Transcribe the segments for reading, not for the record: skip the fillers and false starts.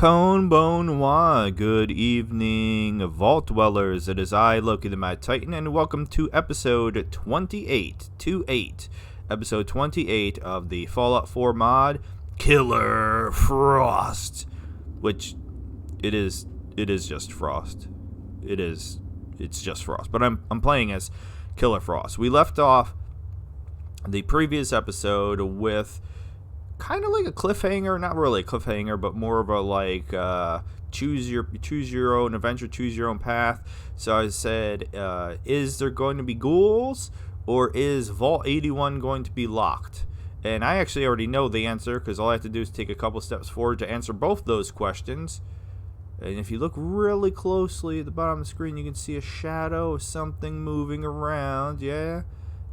Konbanwa. Good evening, Vault Dwellers. It is I, Loki the Mad Titan, and welcome to episode 28, episode 28 of the Fallout 4 mod, Killer Frost, which it is just Frost. It's just Frost, but I'm playing as Killer Frost. We left off the previous episode with kind of like a cliffhanger, not really a cliffhanger, but more of a like choose your own adventure, choose your own path. So I said, is there going to be ghouls, or is Vault 81 going to be locked? And I actually already know the answer, because all I have to do is take a couple steps forward to answer both those questions. And if you look really closely at the bottom of the screen, you can see a shadow of something moving around. Yeah,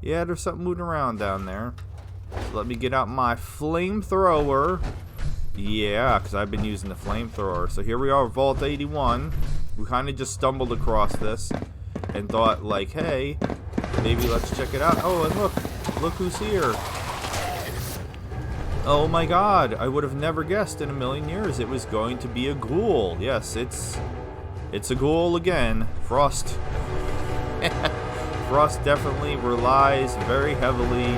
there's something moving around down there. So let me get out my flamethrower. Yeah, because I've been using the flamethrower. So here we are, Vault 81. We kind of just stumbled across this and thought, like, hey, maybe let's check it out. Oh, and look who's here. Oh my god, I would have never guessed in a million years it was going to be a ghoul. Yes, it's a ghoul again. Frost. Frost definitely relies very heavily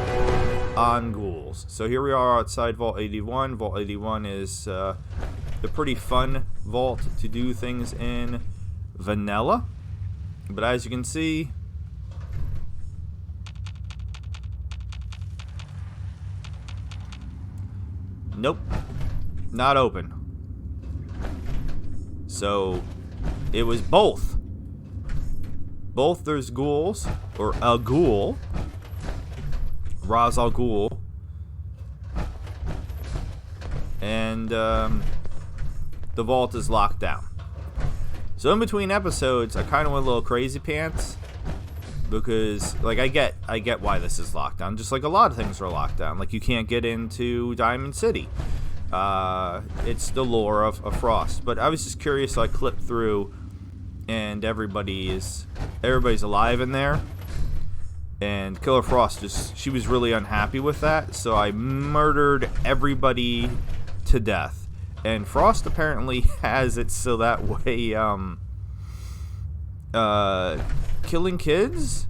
on ghouls. So here we are outside Vault 81. Vault 81 is a pretty fun vault to do things in vanilla. But as you can see, nope, not open. So it was both. Both there's ghouls, or a ghoul, Ra's al Ghul, and the vault is locked down. So in between episodes, I kind of went a little crazy pants, because like I get why this is locked down. Just like a lot of things are locked down. Like you can't get into Diamond City. It's the lore of Frost. But I was just curious, so I clipped through, and everybody's alive in there. And Killer Frost she was really unhappy with that, so I murdered everybody to death. And Frost apparently has it so that way, killing kids,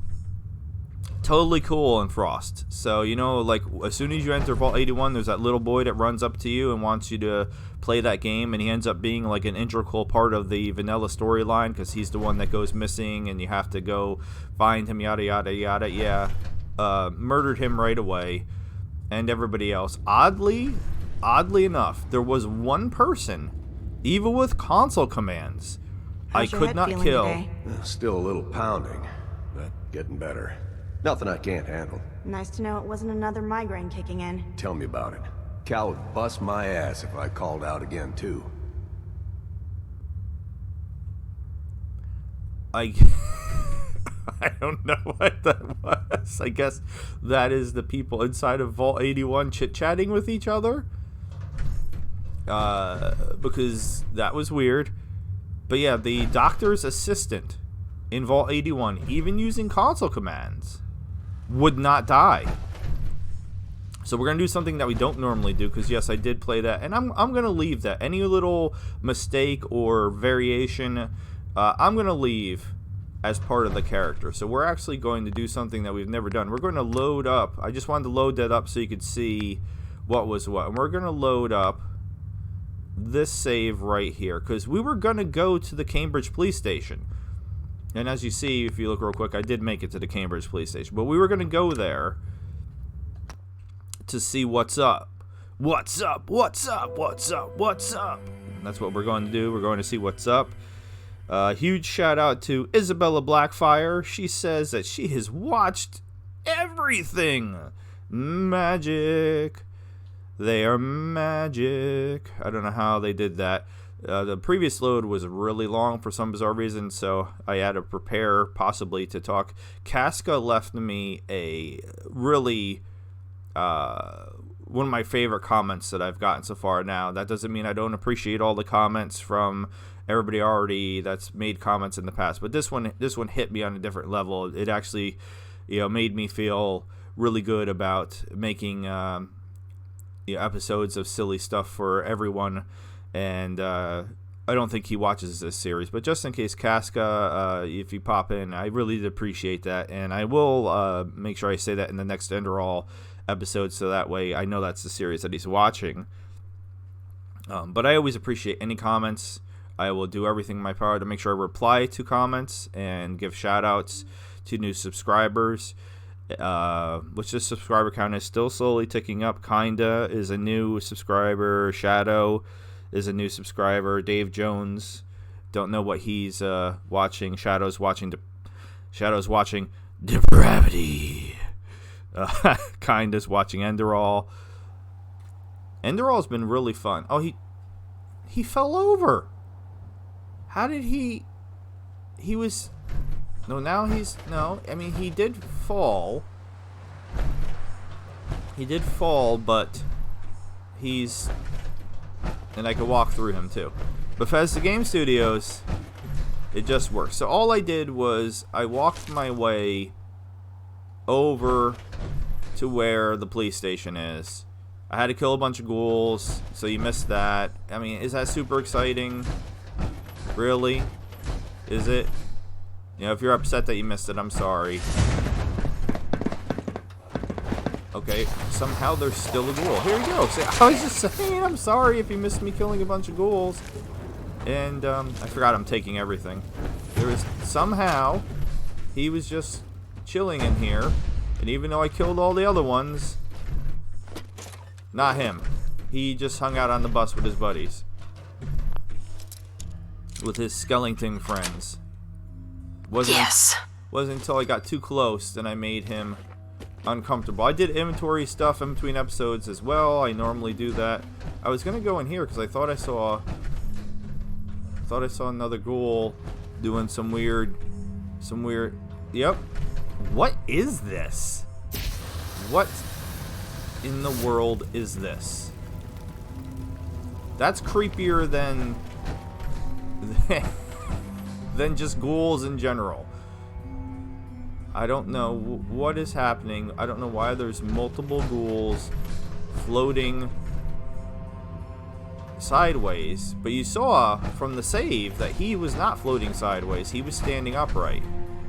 totally cool in Frost. So, you know, like, as soon as you enter Vault 81, there's that little boy that runs up to you and wants you to play that game, and he ends up being like an integral part of the vanilla storyline, because he's the one that goes missing and you have to go find him, yada yada yada. Yeah, murdered him right away. And everybody else, oddly enough, there was one person, even with console commands, I could not kill. Today? Still a little pounding, but getting better. Nothing I can't handle. Nice to know it wasn't another migraine kicking in. Tell me about it. Cal would bust my ass if I called out again, too. I don't know what that was. I guess that is the people inside of Vault 81 chit-chatting with each other. Because that was weird. But yeah, the doctor's assistant in Vault 81, even using console commands, would not die. So we're going to do something that we don't normally do, because yes, I did play that, and I'm going to leave that. Any little mistake or variation, I'm going to leave as part of the character. So we're actually going to do something that we've never done. We're going to load up. I just wanted to load that up so you could see what was what. And we're going to load up this save right here, because we were going to go to the Cambridge police station. And as you see, if you look real quick, I did make it to the Cambridge police station. But we were going to go there to see what's up. What's up? What's up? What's up? What's up? And that's what we're going to do. We're going to see what's up. Huge shout out to Isabella Blackfire. She says that she has watched everything. Magic. They are magic. I don't know how they did that. The previous load was really long for some bizarre reason, so I had to prepare possibly to talk. Casca left me a really one of my favorite comments that I've gotten so far. Now, that doesn't mean I don't appreciate all the comments from everybody already that's made comments in the past, but this one hit me on a different level. It actually, made me feel really good about making episodes of silly stuff for everyone and I don't think he watches this series. But just in case, Casca, if you pop in, I really did appreciate that, and I will make sure I say that in the next Enderall episode, so that way I know that's the series that he's watching. But I always appreciate any comments. I will do everything in my power to make sure I reply to comments and give shout-outs to new subscribers, which the subscriber count is still slowly ticking up. Kinda is a new subscriber. Shadow is a new subscriber. Dave Jones, don't know what he's watching. Shadow's watching Depravity. Kinda's watching Enderall. Enderall's been really fun. Oh, he fell over. How did he was... No, now he's... No, I mean, he did fall. He did fall, but he's... And I could walk through him, too. Bethesda Game Studios, it just works. So all I did was I walked my way over to where the police station is. I had to kill a bunch of ghouls, so you missed that. I mean, is that super exciting? Really? Is it? You know, if you're upset that you missed it, I'm sorry. Okay, somehow there's still a ghoul. Here you go. See, I was just saying, I'm sorry if you missed me killing a bunch of ghouls. And, I forgot I'm taking everything. There was, somehow, he was just chilling in here. And even though I killed all the other ones, not him. He just hung out on the bus with his buddies. With his skeleton friends. Wasn't until I got too close that I made him uncomfortable. I did inventory stuff in between episodes as well. I normally do that. I was gonna go in here because I thought I saw another ghoul doing some weird. Yep. What is this? What in the world is this? That's creepier than just ghouls in general. I don't know what is happening. I don't know why there's multiple ghouls floating sideways, but you saw from the save that he was not floating sideways. He was standing upright.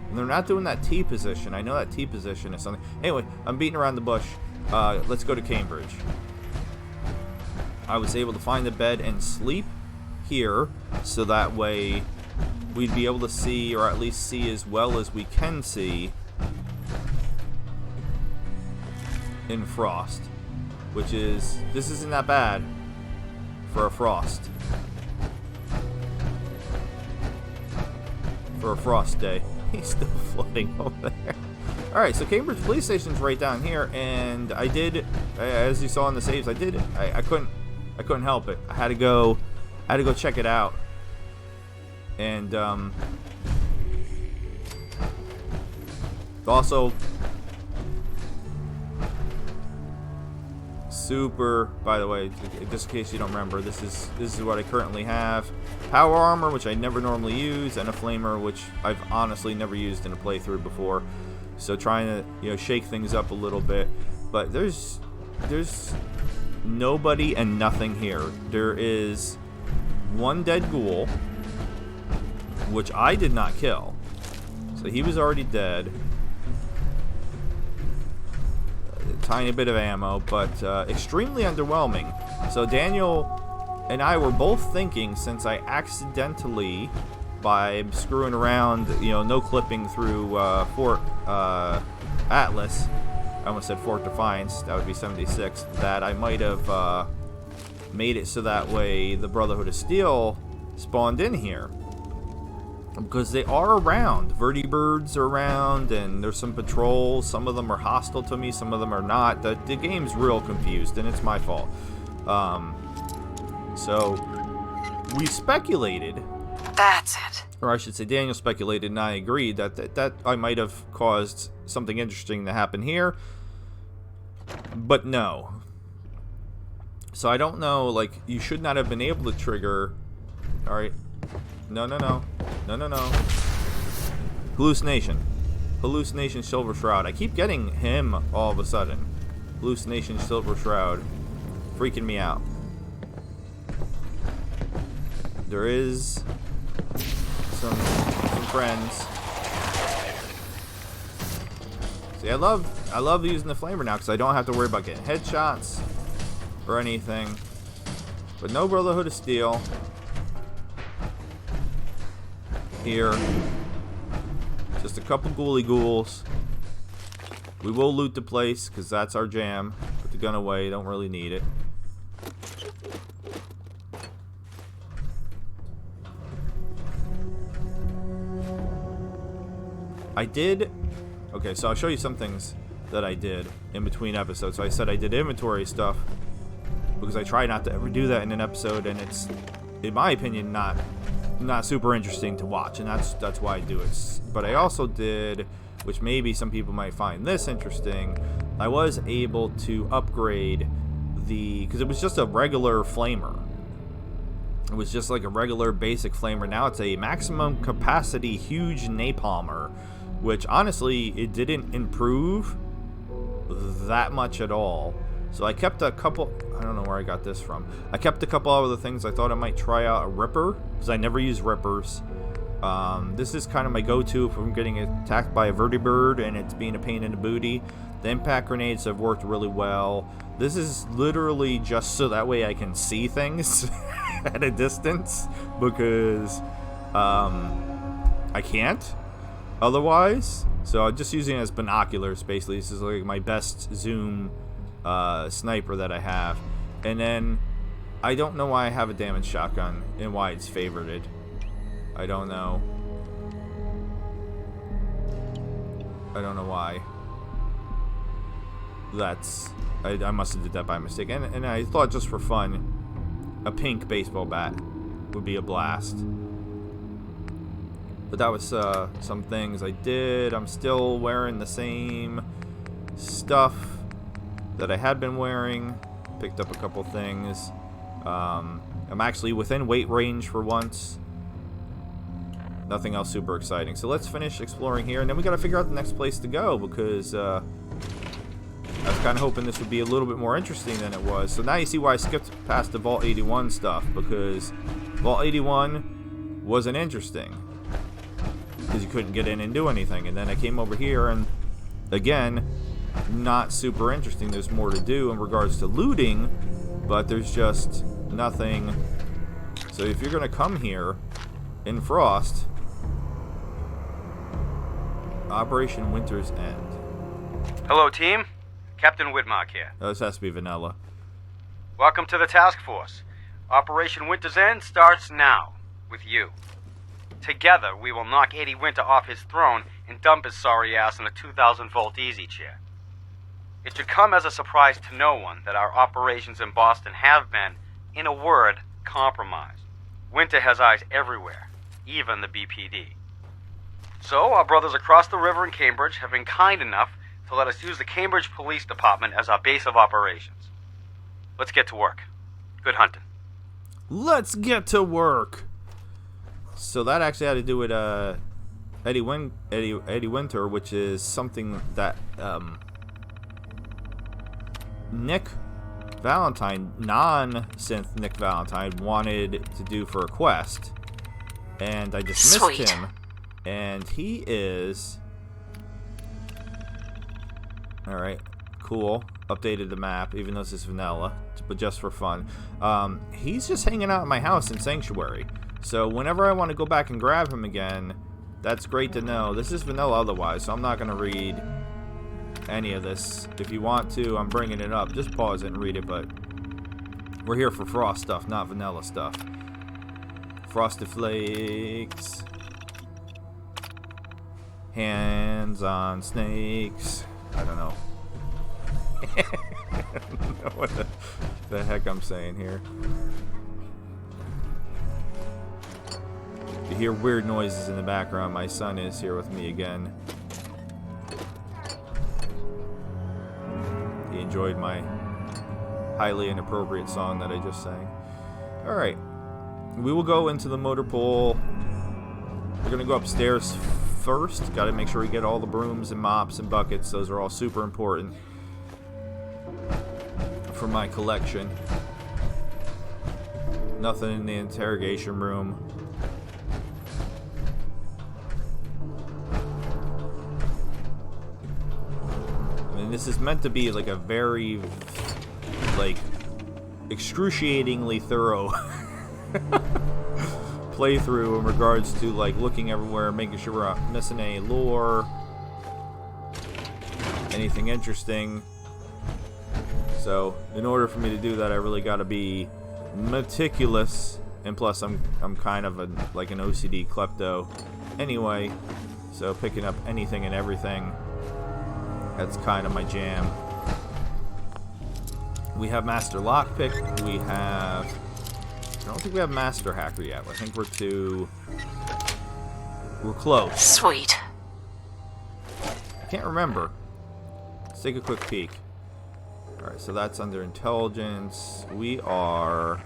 And they're not doing that T position. I know that T position is something. Anyway, I'm beating around the bush. Let's go to Cambridge. I was able to find a bed and sleep here, so that way we'd be able to see, or at least see as well as we can see in Frost, which is, this isn't that bad for a Frost. For a Frost day. He's still floating over there. Alright, so Cambridge Police Station's right down here, and I did, as you saw in the saves, I couldn't help it. I had to go check it out. And also super, by the way, just in case you don't remember, this is what I currently have. Power armor, which I never normally use, and a flamer, which I've honestly never used in a playthrough before. So trying to, you know, shake things up a little bit. But there's nobody and nothing here. There is one dead ghoul, which I did not kill. So he was already dead. A tiny bit of ammo, but extremely underwhelming. So Daniel and I were both thinking, since I accidentally, by screwing around, you know, no clipping through Fort Atlas, I almost said Fort Defiance, that would be 76, that I might have made it so that way the Brotherhood of Steel spawned in here. Because they are around. Vertibirds are around, and there's some patrols. Some of them are hostile to me, some of them are not. The game's real confused, and it's my fault. So, we speculated. That's it. Or I should say, Daniel speculated, and I agreed that I might have caused something interesting to happen here. But no. So I don't know, like, you should not have been able to trigger... Alright. No. Hallucination. Hallucination Silver Shroud. I keep getting him all of a sudden. Hallucination Silver Shroud. Freaking me out. there is some friends. See, I love using the flamer now because I don't have to worry about getting headshots or anything. But no Brotherhood of Steel here. Just a couple ghouly ghouls. We will loot the place because that's our jam. Put the gun away. Don't really need it. I did. Okay, so I'll show you some things that I did in between episodes. So I said I did inventory stuff because I try not to ever do that in an episode, and it's, in my opinion, not super interesting to watch, and that's why I do it. But I also did, which maybe some people might find this interesting, I was able to upgrade because it was just a regular flamer. It was just like a regular basic flamer. Now it's a maximum capacity huge napalmer, which honestly it didn't improve that much at all. So I kept a couple, I don't know where I got this from. I kept a couple other things. I thought I might try out a Ripper, because I never use Rippers. This is kind of my go-to if I'm getting attacked by a vertibird and it's being a pain in the booty. The impact grenades have worked really well. This is literally just so that way I can see things at a distance, because I can't otherwise. So I'm just using it as binoculars, basically. This is like my best zoom sniper that I have. And then I don't know why I have a damage shotgun and why it's favorited. I don't know. I don't know why. I must have did that by mistake. And I thought, just for fun, a pink baseball bat would be a blast. But that was some things I did. I'm still wearing the same stuff that I had been wearing. Picked up a couple things. I'm actually within weight range for once. Nothing else super exciting. So let's finish exploring here, and then we gotta figure out the next place to go, because I was kind of hoping this would be a little bit more interesting than it was. So now you see why I skipped past the Vault 81 stuff, because Vault 81 wasn't interesting, because you couldn't get in and do anything. And then I came over here, and again, not super interesting. There's more to do in regards to looting, but there's just nothing. So if you're gonna come here in Frost, Operation Winter's End. Hello, team. Captain Widmark here. Oh, this has to be Vanilla. Welcome to the task force. Operation Winter's End starts now, with you. Together, we will knock Eddie Winter off his throne and dump his sorry ass in a 2,000-volt easy chair. It should come as a surprise to no one that our operations in Boston have been, in a word, compromised. Winter has eyes everywhere, even the BPD. So, our brothers across the river in Cambridge have been kind enough to let us use the Cambridge Police Department as our base of operations. Let's get to work. Good hunting. Let's get to work. So that actually had to do with Eddie Winter, which is something that Nick Valentine, non-synth Nick Valentine, wanted to do for a quest, and I dismissed him. And he is... Alright, cool. Updated the map, even though this is vanilla, but just for fun. He's just hanging out at my house in Sanctuary. So whenever I want to go back and grab him again, that's great to know. This is vanilla otherwise, so I'm not going to read any of this. If you want to, I'm bringing it up. Just pause it and read it, but we're here for Frost stuff, not vanilla stuff. Frosted Flakes. Hands on snakes. I don't know. I don't know what the heck I'm saying here. You hear weird noises in the background. My son is here with me again. He enjoyed my highly inappropriate song that I just sang. Alright. We will go into the motor pool. We're going to go upstairs first. Got to make sure we get all the brooms and mops and buckets. Those are all super important for my collection. Nothing in the interrogation room. I mean, this is meant to be like a very, like, excruciatingly thorough playthrough in regards to, like, looking everywhere, making sure we're not missing any lore, anything interesting. So, in order for me to do that, I really got to be meticulous, and plus I'm kind of like an OCD klepto anyway, so picking up anything and everything, that's kind of my jam. We have Master Lockpick, we have, I don't think we have Master Hacker yet. I think we're close. Sweet. I can't remember. Let's take a quick peek. Alright, so that's under intelligence. We are,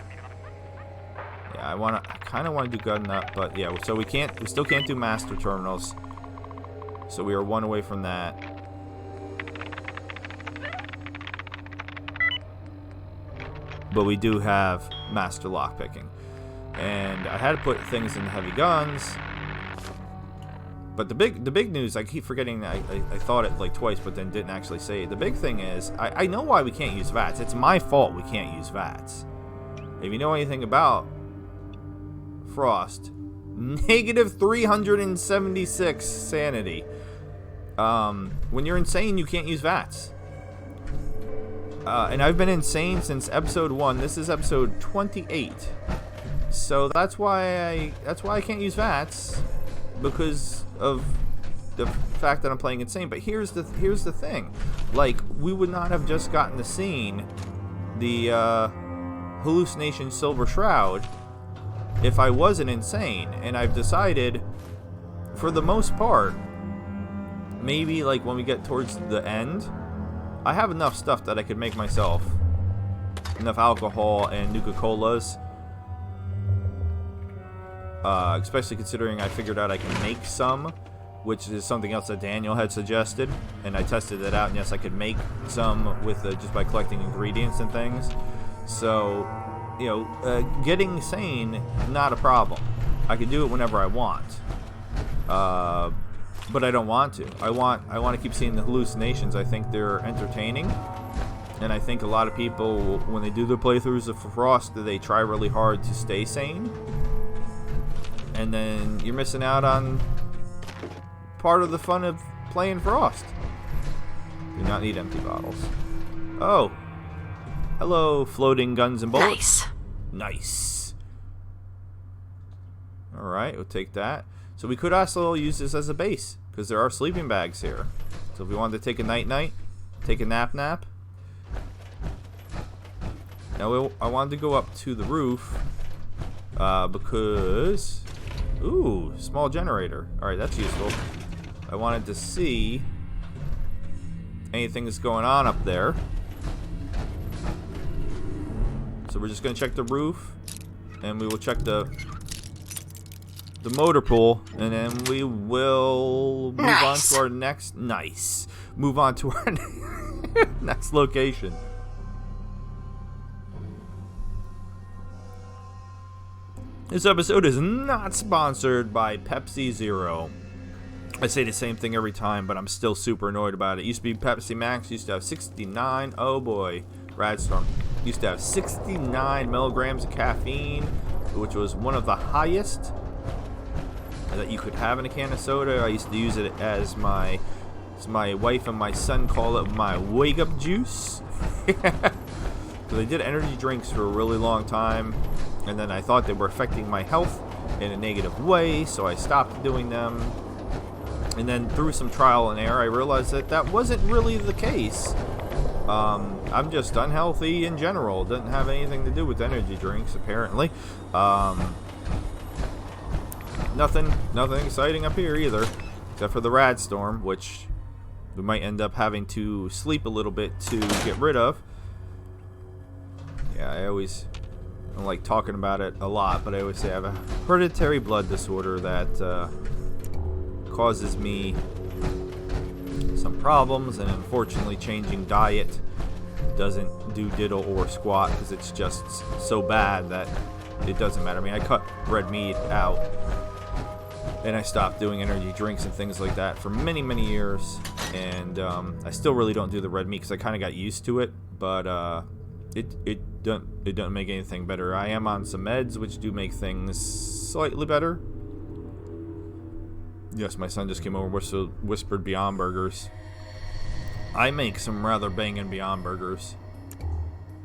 yeah, I kind of want to do gun nut, but yeah, so we still can't do master terminals. So we are one away from that. But we do have master lockpicking. And I had to put things in heavy guns. But the big news, I keep forgetting, I thought it like twice, but then didn't actually say it. The big thing is, I know why we can't use VATS. It's my fault we can't use VATS. If you know anything about Frost, negative 376 sanity. When you're insane, you can't use VATS. And I've been insane since episode 1. This is episode 28. So that's why I can't use VATS, because of the fact that I'm playing insane. But here's the thing, like, we would not have just gotten the scene, the hallucination Silver Shroud, if I wasn't insane. And I've decided, for the most part, maybe like when we get towards the end, I have enough stuff that I could make myself enough alcohol and Nuka-Colas. Especially considering I figured out I can make some, which is something else that Daniel had suggested, and I tested it out, and yes, I could make some with just by collecting ingredients and things. So, you know, getting sane, not a problem. I can do it whenever I want, but I don't want to. I want to keep seeing the hallucinations. I think they're entertaining, and I think a lot of people, when they do their playthroughs of Frost, they try really hard to stay sane. And then you're missing out on part of the fun of playing Frost. Do not need empty bottles. Oh. Hello, floating guns and bullets. Nice. Alright, we'll take that. So we could also use this as a base, because there are sleeping bags here. So if we wanted to take a night-night, take a nap-nap. Now I wanted to go up to the roof, because... Ooh, small generator. Alright, that's useful. I wanted to see anything that's going on up there. So we're just going to check the roof, and we will check the motor pool, and then we will move on to our next... Nice. Move on to our next location. This episode is not sponsored by Pepsi Zero. I say the same thing every time, but I'm still super annoyed about it. It used to be Pepsi Max, used to have 69, oh boy, Radstorm, used to have 69 milligrams of caffeine, which was one of the highest that you could have in a can of soda. I used to use it as my wife and my son call it my wake-up juice. So they did energy drinks for a really long time, and then I thought they were affecting my health in a negative way, so I stopped doing them. And then through some trial and error, I realized that that wasn't really the case. I'm just unhealthy in general. It doesn't have anything to do with energy drinks, apparently. Nothing exciting up here either, except for the Radstorm, which we might end up having to sleep a little bit to get rid of. Yeah, I don't like talking about it a lot, but I always say I have a hereditary blood disorder that causes me some problems, and unfortunately changing diet doesn't do diddle or squat, because it's just so bad that it doesn't matter. I mean, I cut red meat out, and I stopped doing energy drinks and things like that for many, many years. And I still really don't do the red meat because I kind of got used to it. But it doesn't make anything better. I am on some meds which do make things slightly better. Yes, my son just came over, whispered Beyond Burgers. I make some rather banging Beyond Burgers.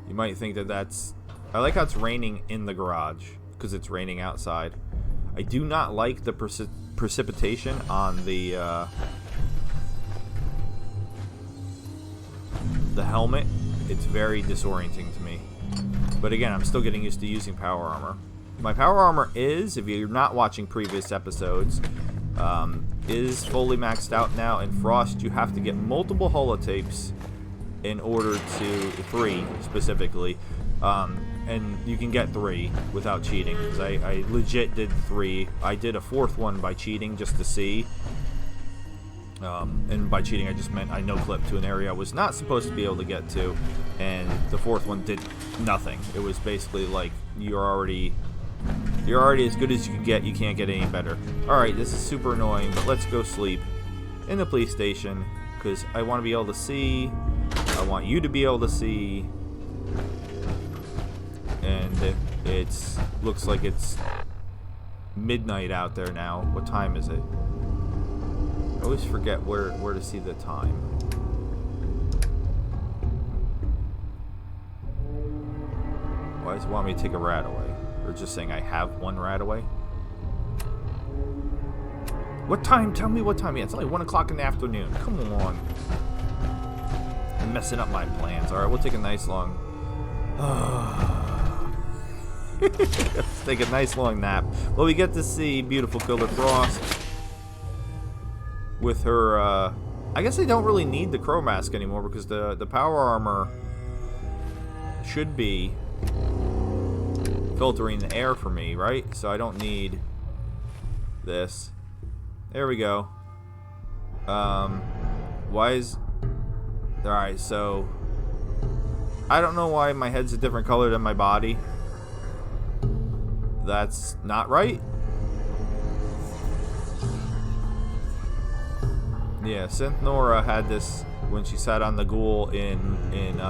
You might think that that's... I like how it's raining in the garage because it's raining outside. I do not like the precipitation on the helmet. It's very disorienting to me. But again, I'm still getting used to using power armor. My power armor is, if you're not watching previous episodes, is fully maxed out now. In Frost, you have to get multiple holotapes in order to... 3, specifically. And you can get 3 without cheating. Because I legit did 3. I did a 4th one by cheating just to see. And by cheating, I just meant I no-clipped to an area I was not supposed to be able to get to. And the 4th one did nothing. It was basically like, you're already as good as you can get. You can't get any better. Alright, this is super annoying, but let's go sleep in the police station. Because I want to be able to see. I want you to be able to see. And it's looks like it's midnight out there now. What time is it? I always forget where to see the time. Why does it want me to take a rat away? Or just saying I have one rat away? What time? Tell me what time. Yeah, it's only 1 o'clock in the afternoon. Come on. I'm messing up my plans. Alright, we'll take a nice long... Let's take a nice long nap. Well, we get to see beautiful Killer Frost with her, I guess I don't really need the crow mask anymore because the power armor should be filtering the air for me, right? So I don't need this. There we go. Why is... Alright, so... I don't know why my head's a different color than my body. That's not right. Yeah, Synth Nora had this when she sat on the ghoul in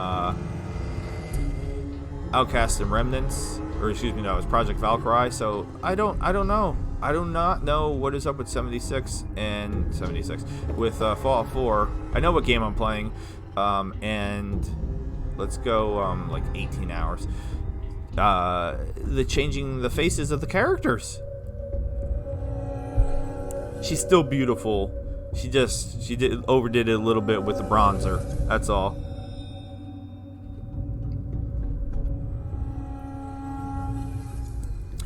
Outcast and Remnants, or excuse me, no, it was Project Valkyrie. So I don't know. I do not know what is up with 76 with Fallout 4. I know what game I'm playing, and let's go like 18 hours. The changing the faces of the characters. She's still beautiful. She overdid it a little bit with the bronzer. That's all.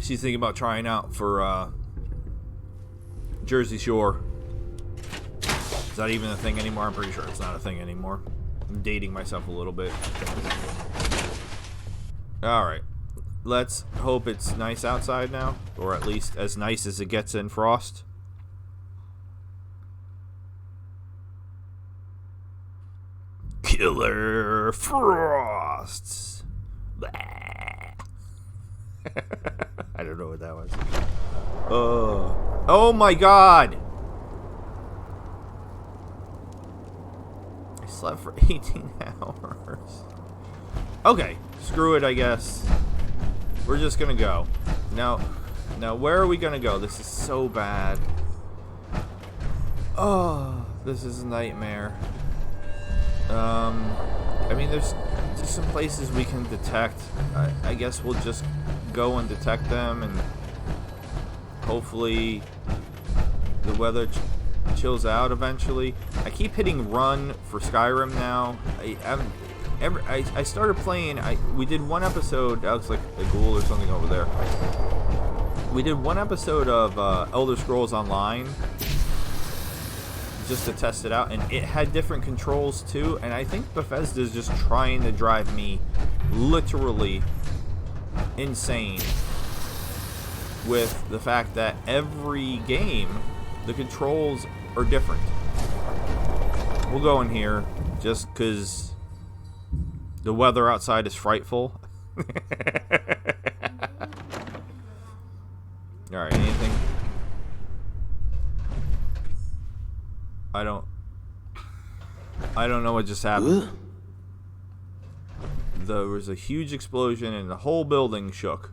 She's thinking about trying out for Jersey Shore. Is that even a thing anymore? I'm pretty sure it's not a thing anymore. I'm dating myself a little bit. Alright. Let's hope it's nice outside now. Or at least as nice as it gets in Frost. Killer Frosts. I don't know what that was. Oh my god! I slept for 18 hours. Okay, screw it, I guess. We're just gonna go. Now, where are we gonna go? This is so bad. Oh, this is a nightmare. I mean, there's just some places we can detect. I guess we'll just go and detect them, and hopefully the weather chills out eventually. I keep hitting run for Skyrim now. I started playing. We did one episode. That looks like a ghoul or something over there. We did one episode of Elder Scrolls Online just to test it out, and it had different controls too. And I think Bethesda is just trying to drive me literally insane with the fact that every game the controls are different. We'll go in here just because the weather outside is frightful. Alright, anything? I don't know what just happened. There was a huge explosion and the whole building shook.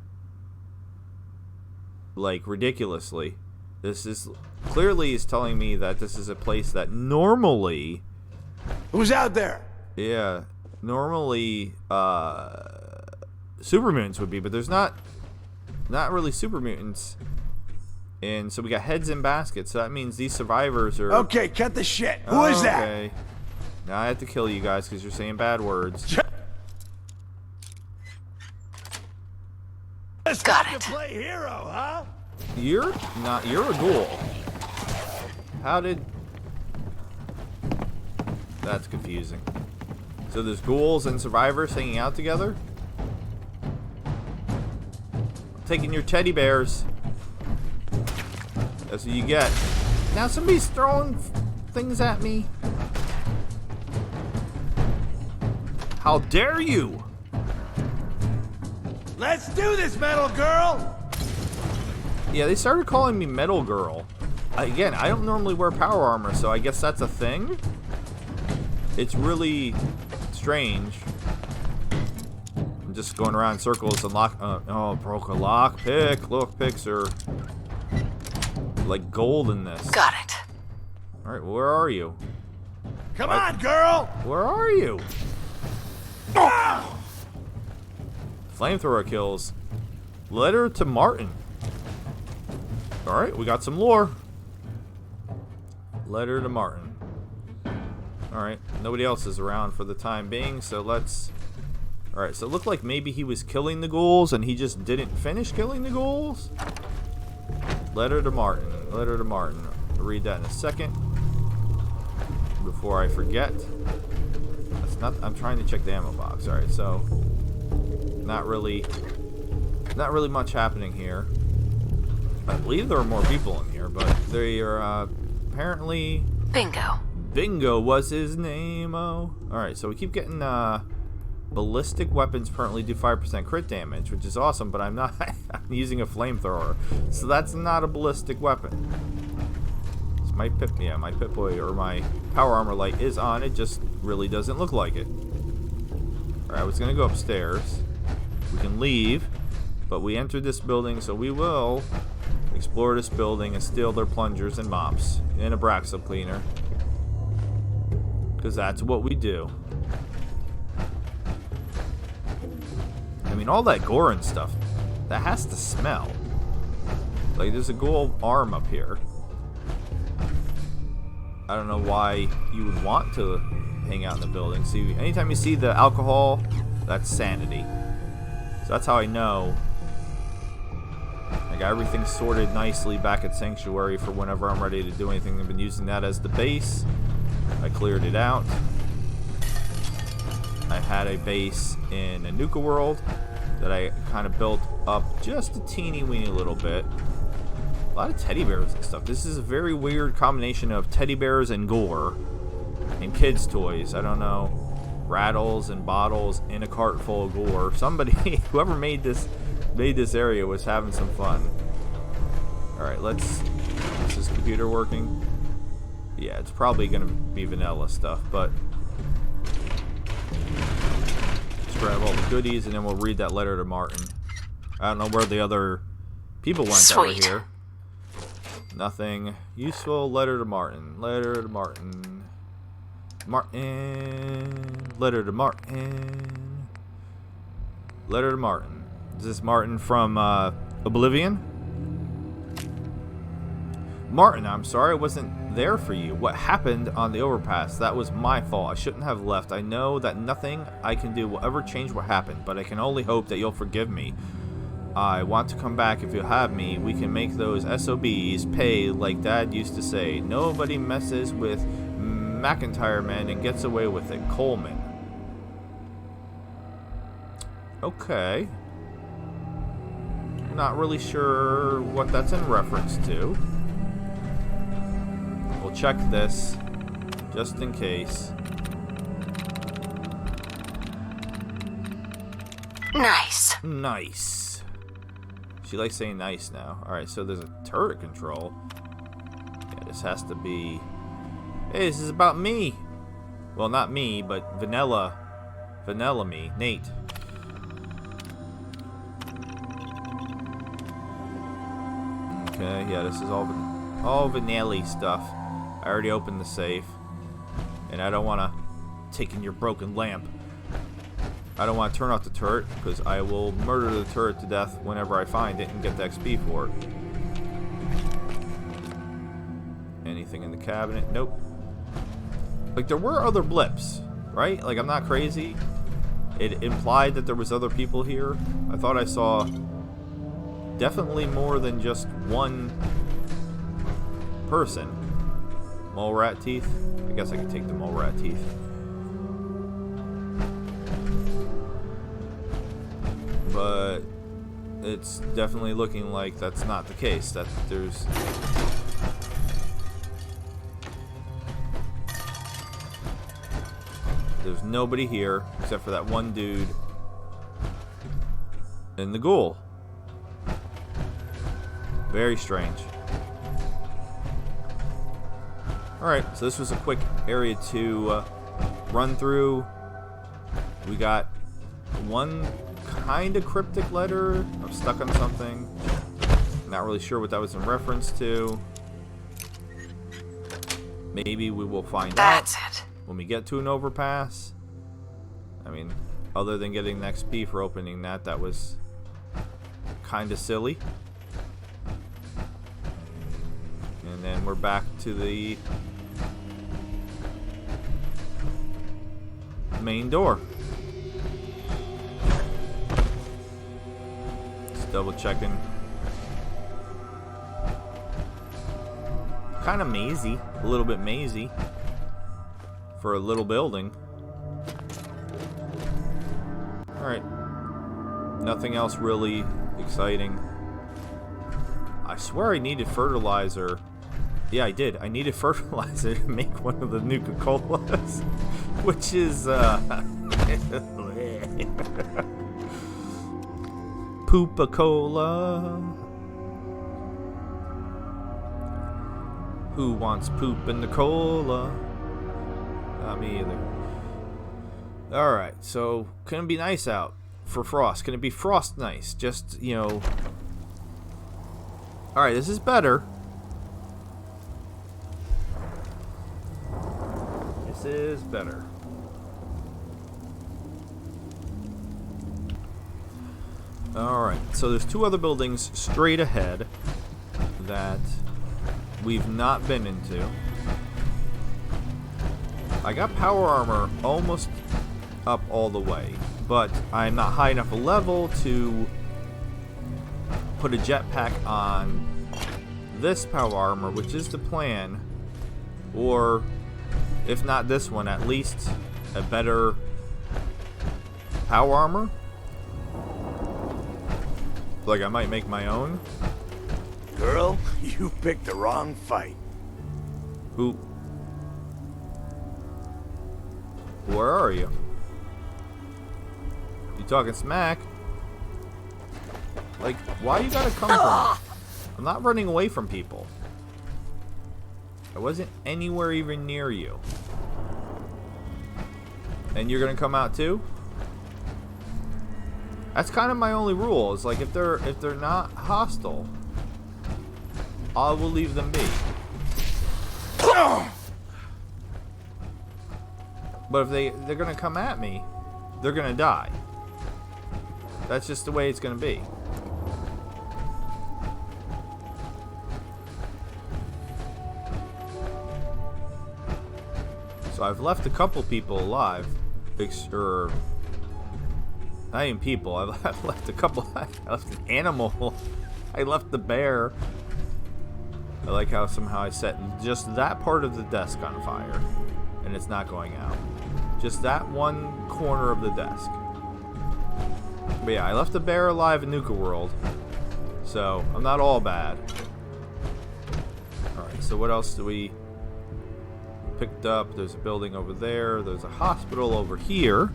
Like, ridiculously. This is clearly is telling me that this is a place that normally... Who's out there? Yeah, normally super mutants would be, but there's not really super mutants. And so we got heads in baskets, so that means these survivors are... Okay, cut the shit. Who is that? Okay. Now I have to kill you guys because you're saying bad words. Got it. Play hero, huh? You're a ghoul. How did... That's confusing. So there's ghouls and survivors hanging out together? I'm taking your teddy bears. That's what you get. Now somebody's throwing things at me. How dare you? Let's do this, metal girl! Yeah, they started calling me Metal Girl. Again, I don't normally wear power armor, so I guess that's a thing? It's really strange. I'm just going around in circles and broke a lock pick. Lock picks are like gold in this. Got it. Alright, where are you? Come on, girl! Where are you? Flamethrower kills. Letter to Martin. Alright, we got some lore. Letter to Martin. Alright, nobody else is around for the time being, so let's... Alright, so it looked like maybe he was killing the ghouls and he just didn't finish killing the ghouls? Letter to Martin. Letter to Martin. I'll read that in a second. Before I forget. That's not... I'm trying to check the ammo box. Alright, so... Not really much happening here. I believe there are more people in here, but they are apparently... Bingo. Bingo was his name. Oh. Alright, so we keep getting ballistic weapons apparently do 5% crit damage, which is awesome, but I'm not... I'm using a flamethrower. So that's not a ballistic weapon. So my Pip-Boy or my power armor light is on. It just really doesn't look like it. Alright, I was going to go upstairs. We can leave, but we entered this building, so we will explore this building and steal their plungers and mops and a Braxo cleaner. Because that's what we do. I mean, all that gore and stuff, that has to smell. Like, there's a ghoul arm up here. I don't know why you would want to hang out in the building. See, anytime you see the alcohol, that's sanity. So that's how I know I got everything sorted nicely back at Sanctuary for whenever I'm ready to do anything. I've been using that as the base. I cleared it out. I had a base in Anuka World that I kind of built up just a teeny weeny little bit. A lot of teddy bears and stuff. This is a very weird combination of teddy bears and gore and kids' toys. I don't know. Rattles and bottles in a cart full of gore. Somebody, whoever made this area was having some fun. Alright, is this computer working? Yeah, it's probably gonna be vanilla stuff, but let's grab all the goodies and then we'll read that letter to Martin. I don't know where the other people went that were here. Nothing useful. Letter to Martin. Letter to Martin. Letter to Martin. Letter to Martin. Is this Martin from Oblivion? Martin, I'm sorry I wasn't there for you. What happened on the overpass? That was my fault. I shouldn't have left. I know that nothing I can do will ever change what happened, but I can only hope that you'll forgive me. I want to come back if you'll have me. We can make those SOBs pay like Dad used to say. Nobody messes with McIntyre men and gets away with it. Coleman. Okay. Not really sure what that's in reference to. We'll check this just in case. Nice. Nice. She likes saying nice now. Alright, so there's a turret control. Yeah, this has to be... Hey, this is about me. Well, not me, but Vanilla me. Nate. Okay, yeah, this is all vanilla stuff. I already opened the safe. And I don't want to take in your broken lamp. I don't want to turn off the turret, because I will murder the turret to death whenever I find it and get the XP for it. Anything in the cabinet? Nope. Like, there were other blips, right? Like, I'm not crazy. It implied that there was other people here. I thought I saw definitely more than just one person. Mole rat teeth? I guess I could take the mole rat teeth. But it's definitely looking like that's not the case. That there's... There's nobody here except for that one dude and the ghoul. Very strange. Alright, so this was a quick area to run through. We got one kind of cryptic letter. I'm stuck on something. Not really sure what that was in reference to. Maybe we will find out. That's it. When we get to an overpass. I mean, other than getting the XP for opening that, that was kind of silly. And then we're back to the main door. Just double checking. Kind of mazy, a little bit mazy for a little building. Alright. Nothing else really exciting. I swear I needed fertilizer. Yeah, I did. I needed fertilizer to make one of the Nuka-Colas. Which is, Poopa-Cola. Who wants poop in the cola? Not me either. Alright, so can it be nice out for frost? Can it be frost nice? Just, you know. Alright, this is better. This is better. Alright, so there's two other buildings straight ahead that we've not been into. I got power armor almost up all the way, but I'm not high enough a level to put a jetpack on this power armor, which is the plan, or if not this one, at least a better power armor. Like, I might make my own. Girl, you picked the wrong fight. Who? Where are you? You talking smack? Like, why you gotta come from me? I'm not running away from people. I wasn't anywhere even near you. And you're gonna come out too? That's kind of my only rule. Is like, if they're not hostile, I will leave them be. But if they're gonna come at me, they're gonna die. That's just the way it's gonna be. So I've left a couple people alive, or not even people. I've left a couple. I left an animal. I left the bear. I like how somehow I set just that part of the desk on fire, and it's not going out. Just that one corner of the desk. But yeah, I left the bear alive in Nuka World, so I'm not all bad. Alright, so what else do we picked up? There's a building over there. There's a hospital over here.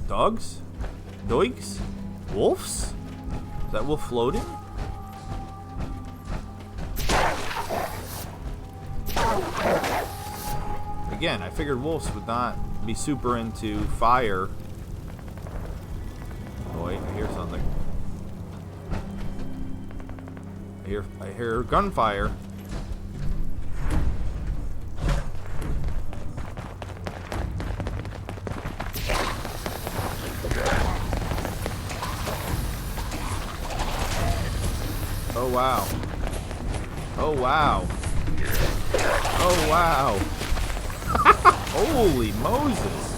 Dogs? Doigs? Wolves? Is that wolf floating? Again, I figured wolves would not be super into fire. Oh wait, I hear something. I hear gunfire. Oh wow. Oh wow. Oh wow. Holy Moses.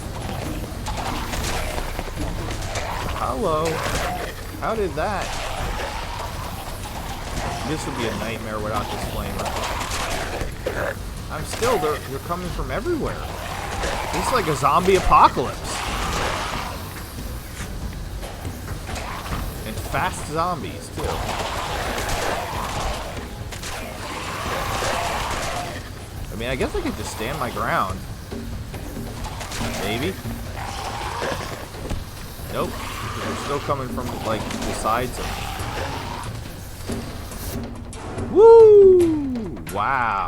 Hello. How did that? This would be a nightmare without this flamer. I'm still, they're coming from everywhere. This is like a zombie apocalypse. And fast zombies, too. I mean, I guess I could just stand my ground. Maybe. Nope. They're still coming from, like, the sides of me. Woo! Wow.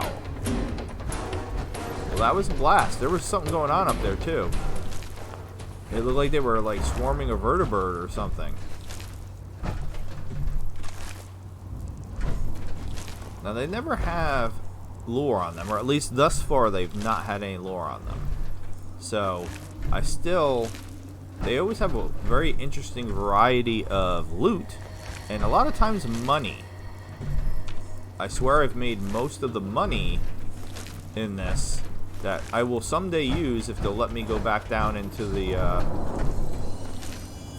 Well, that was a blast. There was something going on up there, too. It looked like they were, like, swarming a vertebrate or something. Now, they never have lore on them, or at least thus far, they've not had any lore on them. So, they always have a very interesting variety of loot, and a lot of times money. I swear I've made most of the money in this that I will someday use if they'll let me go back down into the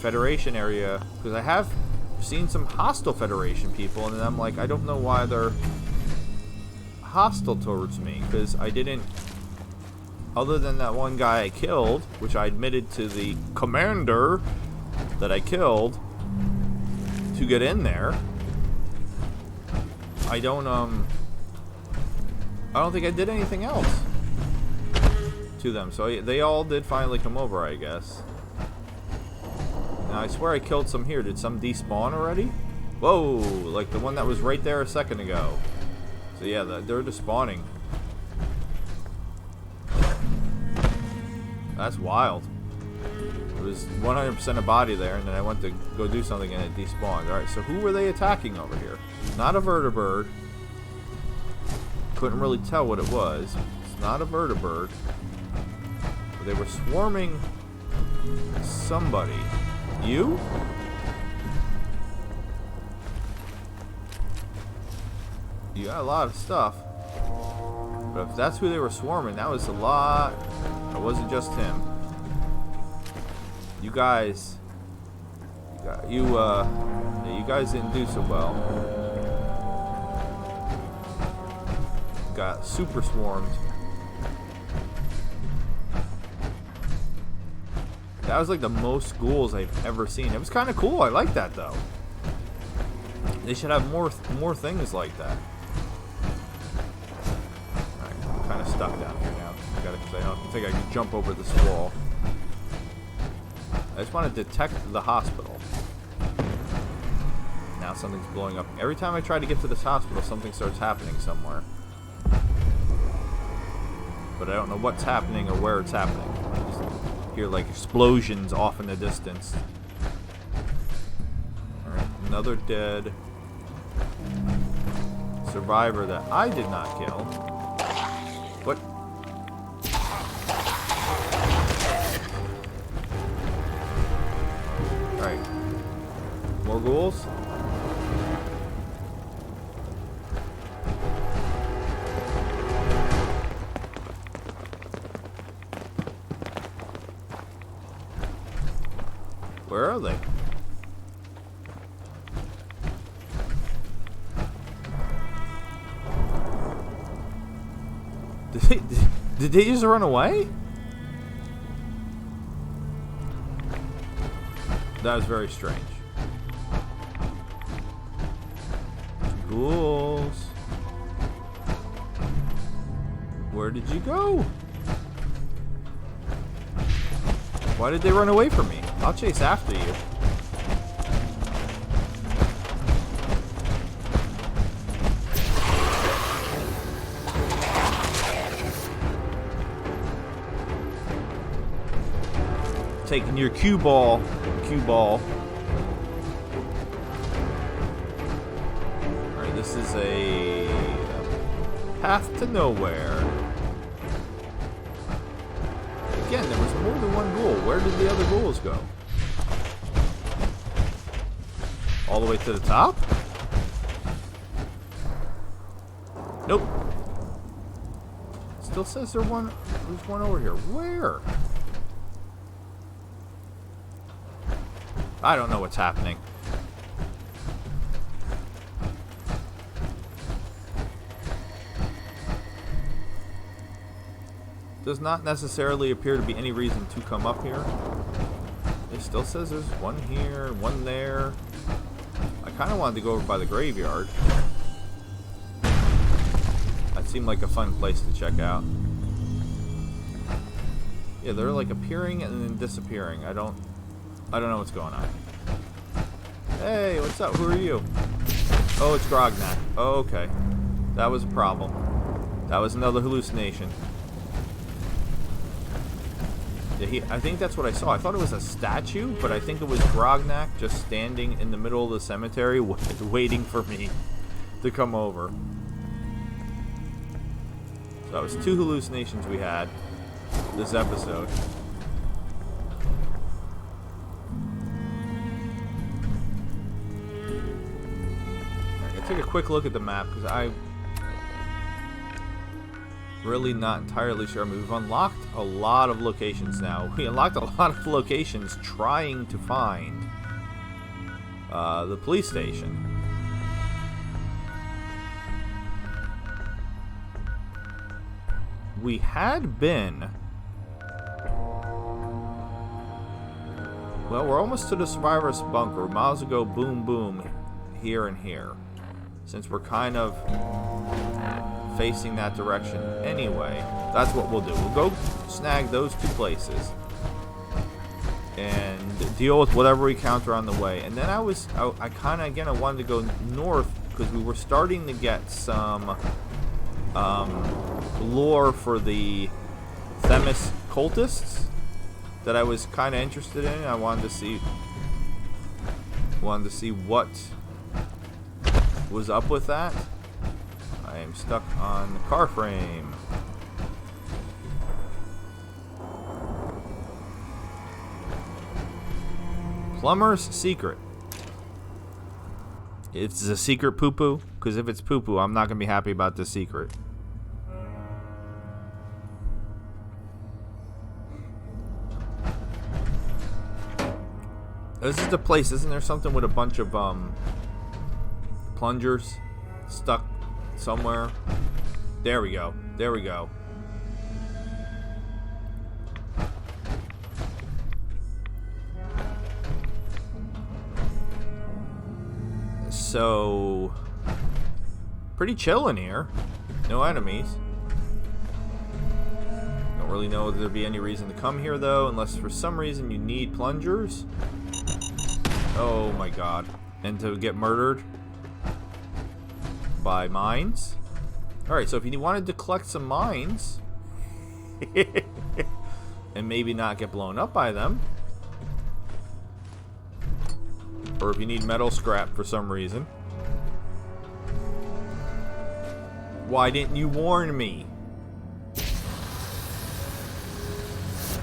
Federation area, because I have seen some hostile Federation people, and then I'm like, I don't know why they're hostile towards me, because I didn't, other than that one guy I killed, which I admitted to the commander that I killed to get in there. I don't think I did anything else to them. So they all did finally come over, I guess. Now I swear I killed some here. Did some despawn already? Whoa, like the one that was right there a second ago. So yeah, they're despawning. That's wild. It was 100% a body there, and then I went to go do something and it despawned. Alright, so who were they attacking over here? Not a vertebrate. Couldn't really tell what it was. It's not a vertebrate. But they were swarming somebody. You? You got a lot of stuff. But if that's who they were swarming, that was a lot. It wasn't just him. You guys, you guys didn't do so well. Got super swarmed. That was like the most ghouls I've ever seen. It was kind of cool. I like that though. They should have more things like that. Alright, I'm kind of stuck down here now. I don't think I can jump over this wall. I just want to detect the hospital. Now something's blowing up. Every time I try to get to this hospital, something starts happening somewhere. But I don't know what's happening or where it's happening. I just hear like explosions off in the distance. Alright, another dead survivor that I did not kill. What? Alright. More ghouls? Where are they? Did they just run away? That was very strange. Ghouls. Where did you go? Why did they run away from me? I'll chase after you. Taking your cue ball. Alright, this is a path to nowhere. Again, there was more than one ghoul. Where did the other ghouls go? All the way to the top? Nope. Still says there's one over here. Where? I don't know what's happening. Does not necessarily appear to be any reason to come up here. It still says there's one here, one there. I kind of wanted to go over by the graveyard. That seemed like a fun place to check out. Yeah, they're like appearing and then disappearing. I don't know what's going on. Hey, what's up? Who are you? Oh, it's Grognak. Oh, okay. That was a problem. That was another hallucination. Yeah, I think that's what I saw. I thought it was a statue, but I think it was Grognak just standing in the middle of the cemetery waiting for me to come over. So that was 2 hallucinations we had this episode. Take a quick look at the map because I'm really not entirely sure. I mean, we've unlocked a lot of locations now. We unlocked a lot of locations trying to find the police station. We had been... Well, we're almost to the survivor's bunker. We might as well go boom boom here and here, since we're kind of facing that direction anyway. That's what we'll do. We'll go snag those 2 places and deal with whatever we encounter on the way. And then I kind of, again, I wanted to go north because we were starting to get some lore for the Themis cultists that I was kind of interested in. I wanted to see what was up with that. I am stuck on the car frame. Plumber's secret. It's a secret poo-poo, because if it's poo-poo, I'm not going to be happy about this secret. This is the place. Isn't there something with a bunch of plungers stuck somewhere? There we go. There we go. So, pretty chill in here. No enemies. Don't really know if there'd be any reason to come here though, unless for some reason you need plungers. Oh my god. And to get murdered by mines. Alright, so if you wanted to collect some mines and maybe not get blown up by them, or if you need metal scrap for some reason, why didn't you warn me?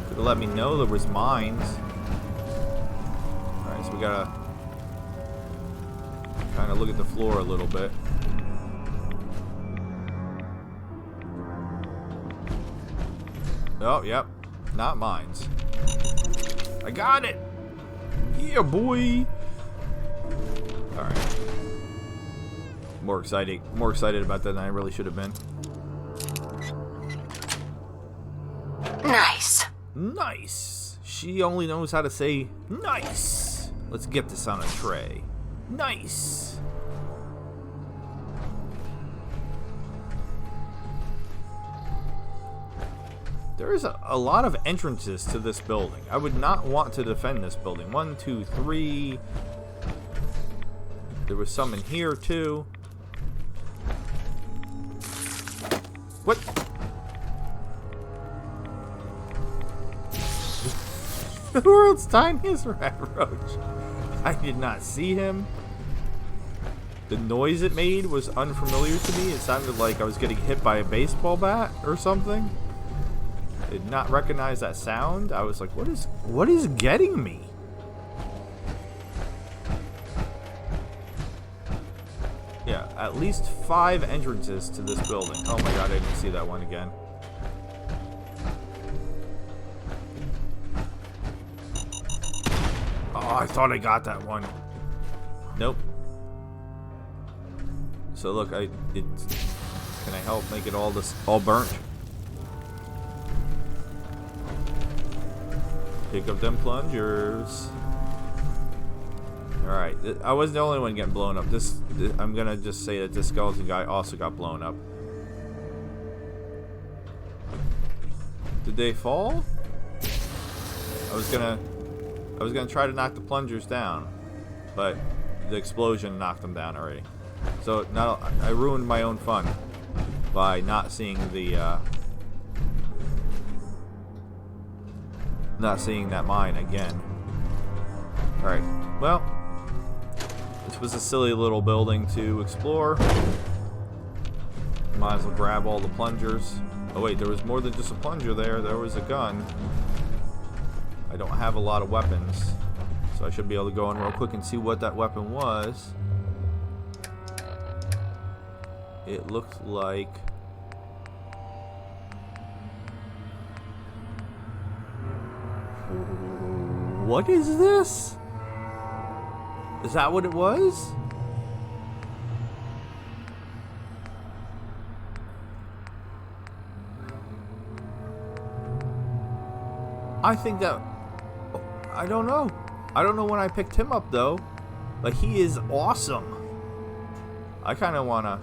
Could have let me know there was mines. Alright, so we gotta kind of look at the floor a little bit. Oh, yep. Not mines. I got it! Yeah, boy! Alright. More excited about that than I really should have been. Nice. Nice! She only knows how to say nice! Let's get this on a tray. Nice! There is a lot of entrances to this building. I would not want to defend this building. 1, 2, 3. There was some in here too. What? The world's tiniest rat roach. I did not see him. The noise it made was unfamiliar to me. It sounded like I was getting hit by a baseball bat or something. Did not recognize that sound. I was like, what is getting me? Yeah, at least 5 entrances to this building. Oh my god, I didn't see that one again. Oh, I thought I got that one. Nope. So look, can I help make it all burnt? Pick up them plungers. Alright, I wasn't the only one getting blown up. I'm gonna just say that this skeleton guy also got blown up. Did they fall? I was gonna try to knock the plungers down, but the explosion knocked them down already. So now I ruined my own fun by not seeing that mine again. Alright, well, this was a silly little building to explore. Might as well grab all the plungers. Oh wait, there was more than just a plunger there. There was a gun. I don't have a lot of weapons, so I should be able to go in real quick and see what that weapon was. It looked like... What is this? Is that what it was? I think that... I don't know. I don't know when I picked him up, though. Like, he is awesome. I kind of want to...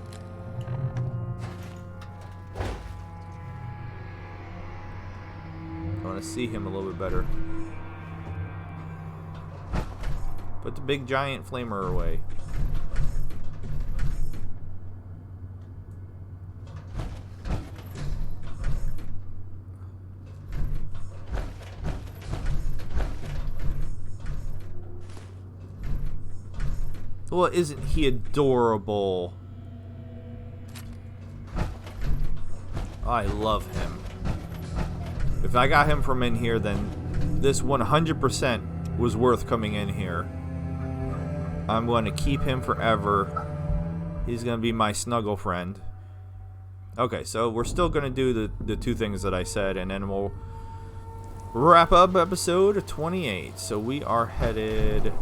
I want to see him a little bit better. Put the big giant flamer away. Well, isn't he adorable? I love him. If I got him from in here, then this 100% was worth coming in here. I'm going to keep him forever. He's going to be my snuggle friend. Okay, so we're still going to do the 2 things that I said, and then we'll wrap up episode 28. So we are headed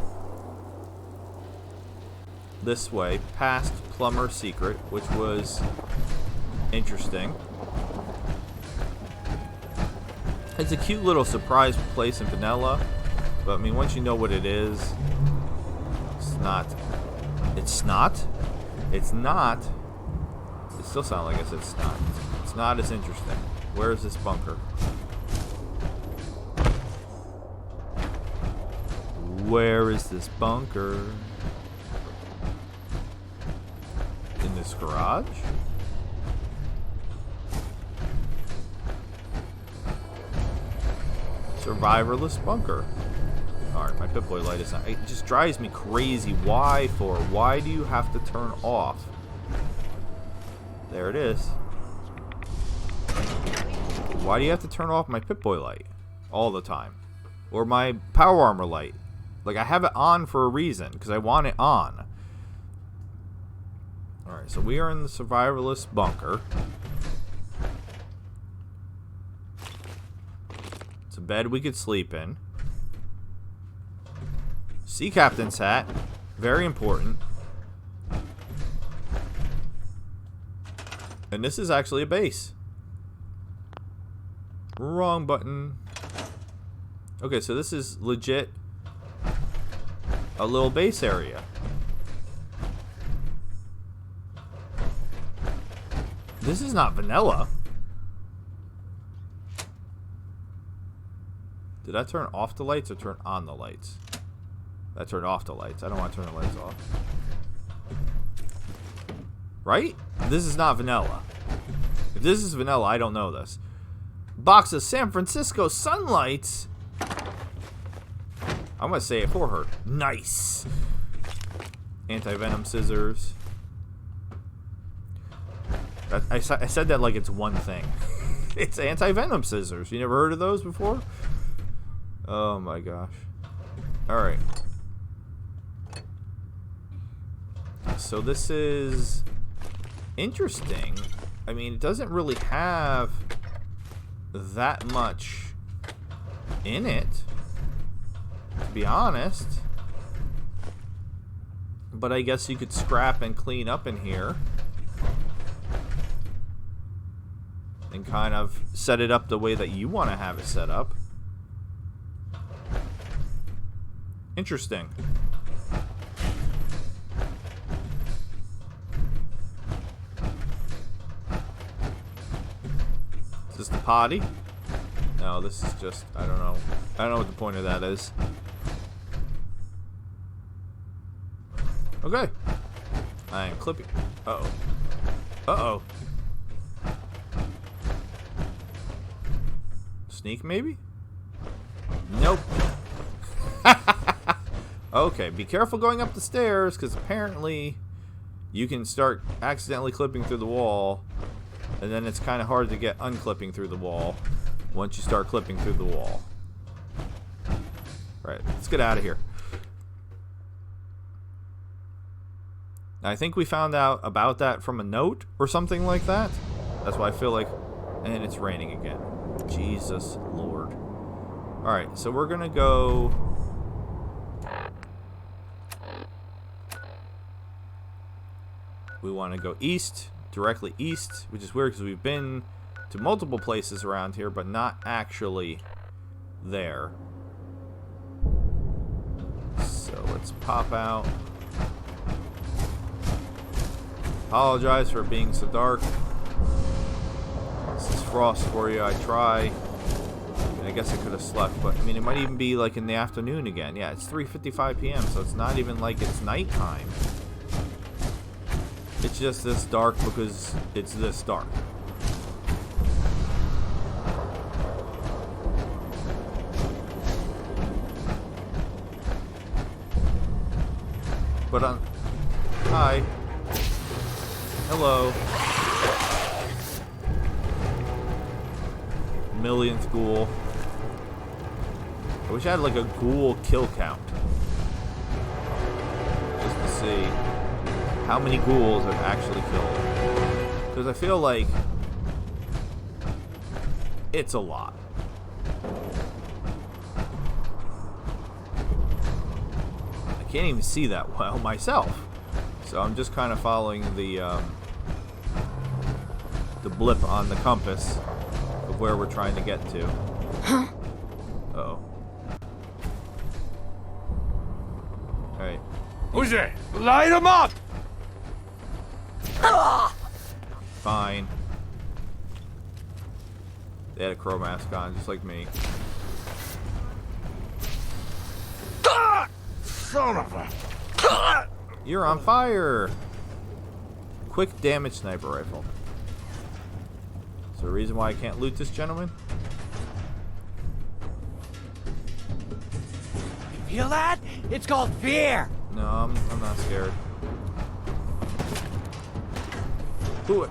this way, past Plumber's Secret, which was interesting. It's a cute little surprise place in vanilla, but I mean, once you know what it is, it's not. It's not? It's not. It still sounds like I said snot. It's not as interesting. Where is this bunker? Where is this bunker? In this garage? Survivorless bunker. Alright, my Pip-Boy light is not. It just drives me crazy. Why for? Why do you have to turn off? There it is. Why do you have to turn off my Pip-Boy light all the time? Or my power armor light? Like, I have it on for a reason, because I want it on. Alright, so we are in the survivalist bunker. It's a bed we could sleep in. Sea captain's hat. Very important. And this is actually a base. Wrong button. Okay, so this is legit a little base area. This is not vanilla. Did I turn off the lights or turn on the lights? I turned off the lights. I don't want to turn the lights off. Right? This is not vanilla. If this is vanilla, I don't know this. Box of San Francisco Sunlights. I'm going to say it for her. Nice. Anti-venom scissors. I said that like it's one thing. It's anti-venom scissors. You never heard of those before? Oh my gosh. Alright. So this is interesting. I mean, it doesn't really have that much in it, to be honest. But I guess you could scrap and clean up in here. And kind of set it up the way that you want to have it set up. Interesting. Is this the potty? No, this is just, I don't know. I don't know what the point of that is. Okay. I am clipping. Uh-oh. Uh-oh. Sneak, maybe? Nope. Okay, be careful going up the stairs, because apparently you can start accidentally clipping through the wall, and then it's kind of hard to get unclipping through the wall once you start clipping through the wall. Right, let's get out of here. I think we found out about that from a note or something like that. That's why I feel like... And it's raining again. Jesus Lord. Alright, so we're gonna go... We want to go east, directly east, which is weird because we've been to multiple places around here, but not actually there. So let's pop out. Apologize for being so dark. This is Frost for you. I try. I guess I could have slept, but I mean, it might even be like in the afternoon again. Yeah, it's 3:55 p.m., so it's not even like it's nighttime. It's just this dark because it's this dark. But hi. Hello. Millionth ghoul. I wish I had like a ghoul kill count. Just to see how many ghouls I've actually killed. Because I feel like it's a lot. I can't even see that well myself. So I'm just kind of following the blip on the compass of where we're trying to get to. Huh? Uh-oh. Alright. Who's there? Light him up! Fine. They had a crow mask on, just like me. Son of a... You're on fire! Quick damage sniper rifle. Is there a reason why I can't loot this gentleman? Feel that? It's called fear! No, I'm not scared. Who?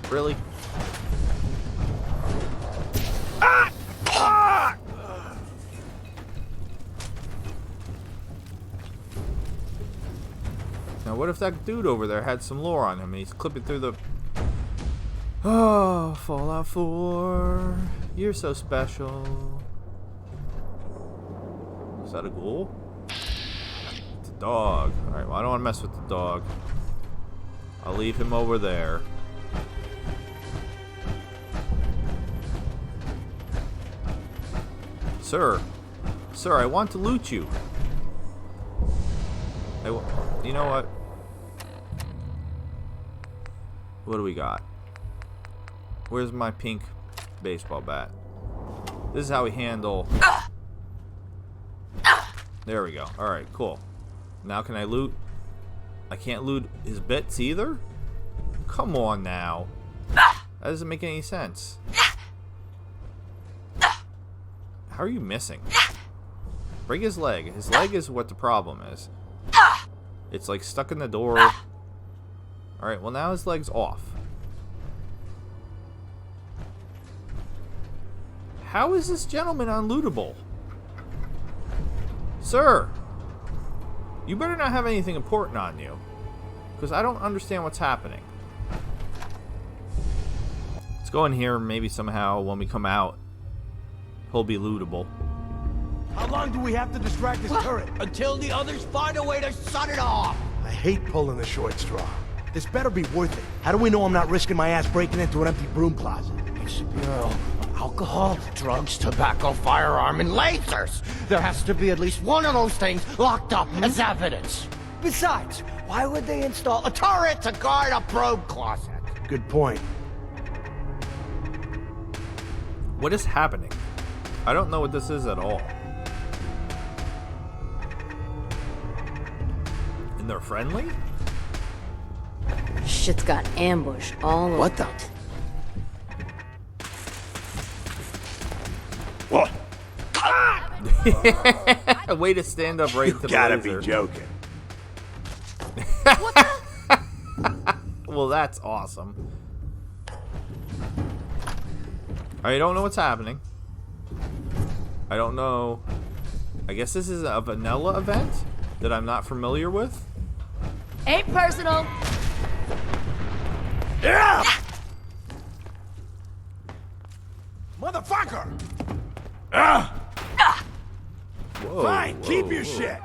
Really? Ah! Ah! Now what if that dude over there had some lore on him and he's clipping through the... Oh, Fallout 4. You're so special. Is that a ghoul? It's a dog. Alright, well I don't want to mess with the dog. I'll leave him over there. Sir. Sir, I want to loot you. You know what? What do we got? Where's my pink baseball bat? This is how we handle... There we go. Alright, cool. Now can I loot? I can't loot his bits either? Come on now. That doesn't make any sense. How are you missing? Break his leg. His leg is what the problem is. It's like stuck in the door. Alright, well now his leg's off. How is this gentleman unlootable? Sir! You better not have anything important on you. Because I don't understand what's happening. Let's go in here, maybe somehow when we come out, he'll be lootable. How long do we have to distract this turret? Until the others find a way to shut it off. I hate pulling the short straw. This better be worth it. How do we know I'm not risking my ass breaking into an empty broom closet? It's a bureau. Alcohol, drugs, tobacco, firearm, and lasers. There has to be at least one of those things locked up as evidence. Besides, why would they install a turret to guard a probe closet? Good point. What is happening? I don't know what this is at all. And they're friendly? Shit's got ambush all over. What the? A way to stand up right to the Gotta laser. be joking. Well, that's awesome. I don't know what's happening. I don't know. I guess this is a vanilla event that I'm not familiar with. Ain't personal. Yeah! Motherfucker! Whoa, Fine, whoa, keep your whoa. shit.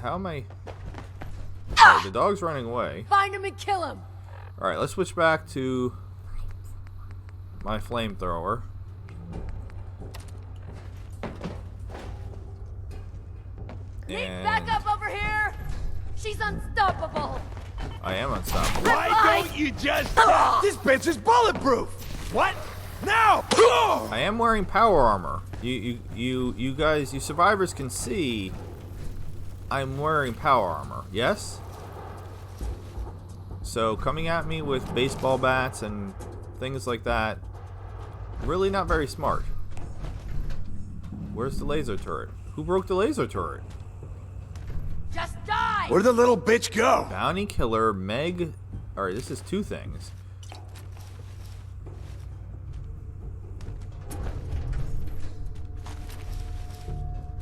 How am I? Alright, the dog's running away. Find him and kill him. Alright, let's switch back to my flamethrower. Need backup over here. She's unstoppable. I am unstoppable. Why don't you just... This bitch is bulletproof! What? No! I am wearing power armor. You guys, you survivors can see I'm wearing power armor. Yes? So coming at me with baseball bats and things like that, really not very smart. Where's the laser turret? Who broke the laser turret? Just die. Where'd the little bitch go? Bounty killer, Meg. Alright, this is two things.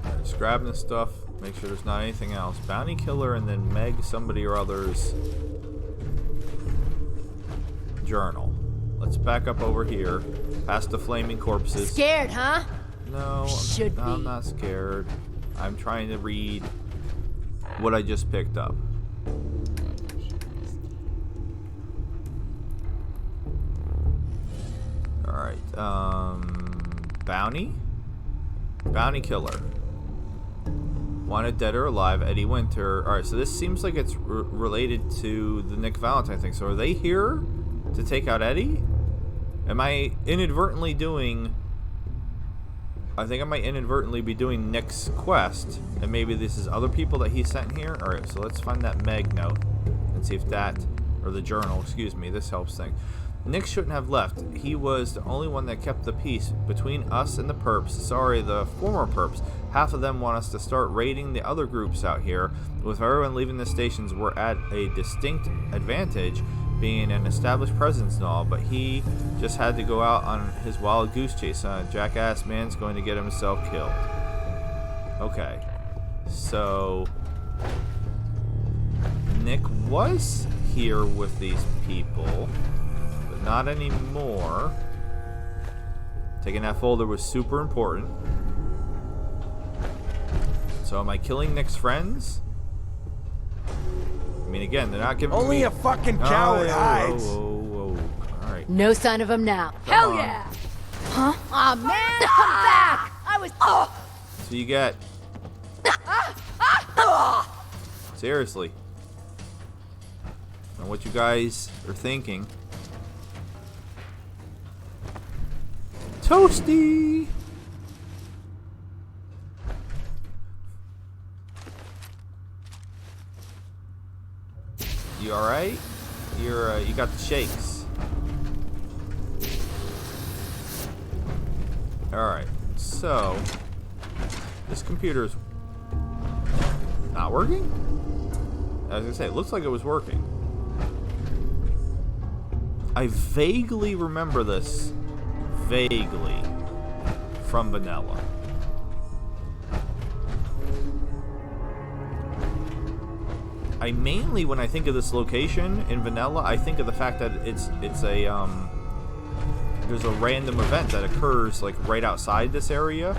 Alright, just grabbing this stuff. Make sure there's not anything else. Bounty killer and then Meg somebody or other's journal. Let's back up over here. Past the flaming corpses. Scared, huh? No, Should I'm be. not scared. I'm trying to read what I just picked up. Alright, bounty? Bounty killer. Wanted dead or alive, Eddie Winter. Alright, so this seems like it's related to the Nick Valentine thing. So are they here to take out Eddie? Am I inadvertently doing... I think I might inadvertently be doing Nick's quest, and maybe this is other people that he sent here. Alright, so let's find that Meg note and see if that, or the journal, excuse me, this helps things. Nick shouldn't have left. He was the only one that kept the peace between us and the perps. Sorry, the former perps. Half of them want us to start raiding the other groups out here. With everyone leaving the stations, we're at a distinct advantage, being an established presence and all, but he just had to go out on his wild goose chase. Jackass man's going to get himself killed. Okay. So Nick was here with these people, but not anymore. Taking that folder was super important. So am I killing Nick's friends? I mean, again, they're not giving Only me... a fucking coward hides. Whoa. Alright. No sign of him now. Come Hell on. yeah. Huh? Aw, man, come back. I was... So you get... Seriously. I don't know what you guys are thinking. Toasty! You alright? You got the shakes. Alright, so this computer's not working? I was gonna say, it looks like it was working. I vaguely remember this. Vaguely. From Vanilla. I mainly, when I think of this location in Vanilla, I think of the fact that it's a there's a random event that occurs like right outside this area.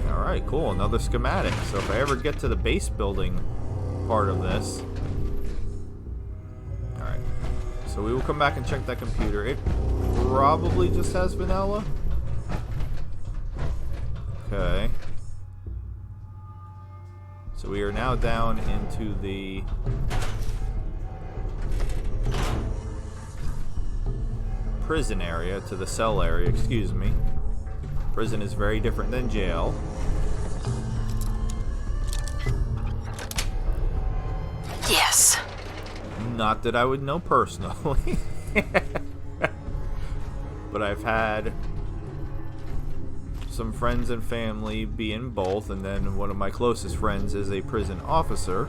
Alright, cool, another schematic. So if I ever get to the base building part of this. Alright. So we will come back and check that computer. It probably just has Vanilla. Okay. So we are now down into the prison area, to the cell area, excuse me. Prison is very different than jail. Yes. Not that I would know personally. But I've had some friends and family be in both, and then one of my closest friends is a prison officer.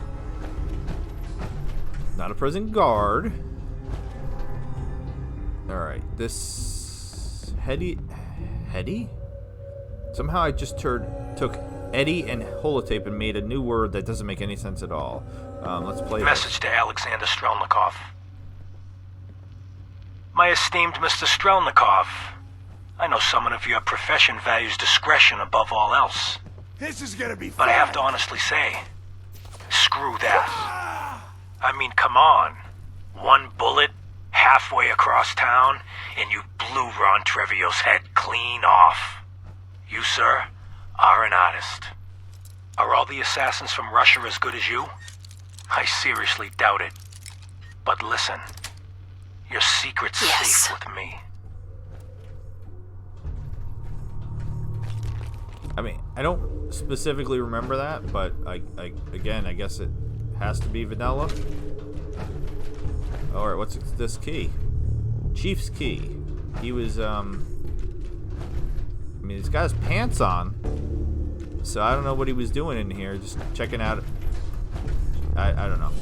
Not a prison guard. Alright, this Hetty? Somehow I just took Eddie and holotape and made a new word that doesn't make any sense at all. Let's play Message to Alexander Strelnikov. My esteemed Mr. Strelnikov, I know someone of your profession values discretion above all else. This is gonna be fun. But I have to honestly say, screw that. I mean, come on. One bullet, halfway across town, and you blew Ron Treviot's head clean off. You, sir, are an artist. Are all the assassins from Russia as good as you? I seriously doubt it. But listen, your secret's safe with me. I mean, I don't specifically remember that, but again, I guess it has to be Vanilla. Alright, what's this key? Chief's key. He was, I mean, he's got his pants on. So I don't know what he was doing in here, just checking out. I don't know.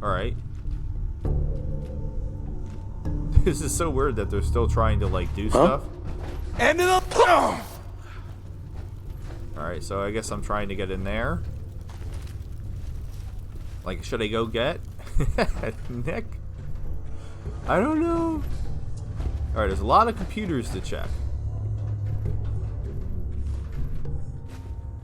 Alright. This is so weird that they're still trying to, like, do stuff. End of the... Alright, so I guess I'm trying to get in there. Like, should I go get Nick? I don't know. Alright, there's a lot of computers to check.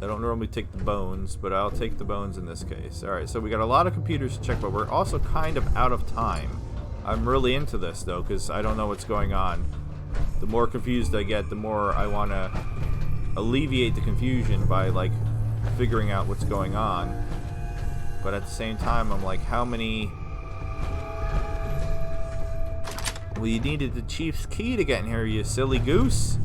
I don't normally take the bones, but I'll take the bones in this case. Alright, so we got a lot of computers to check, but we're also kind of out of time. I'm really into this, though, because I don't know what's going on. The more confused I get, the more I want to alleviate the confusion by, like, figuring out what's going on. But at the same time, I'm like, how many... Well, you needed the chief's key to get in here, you silly goose.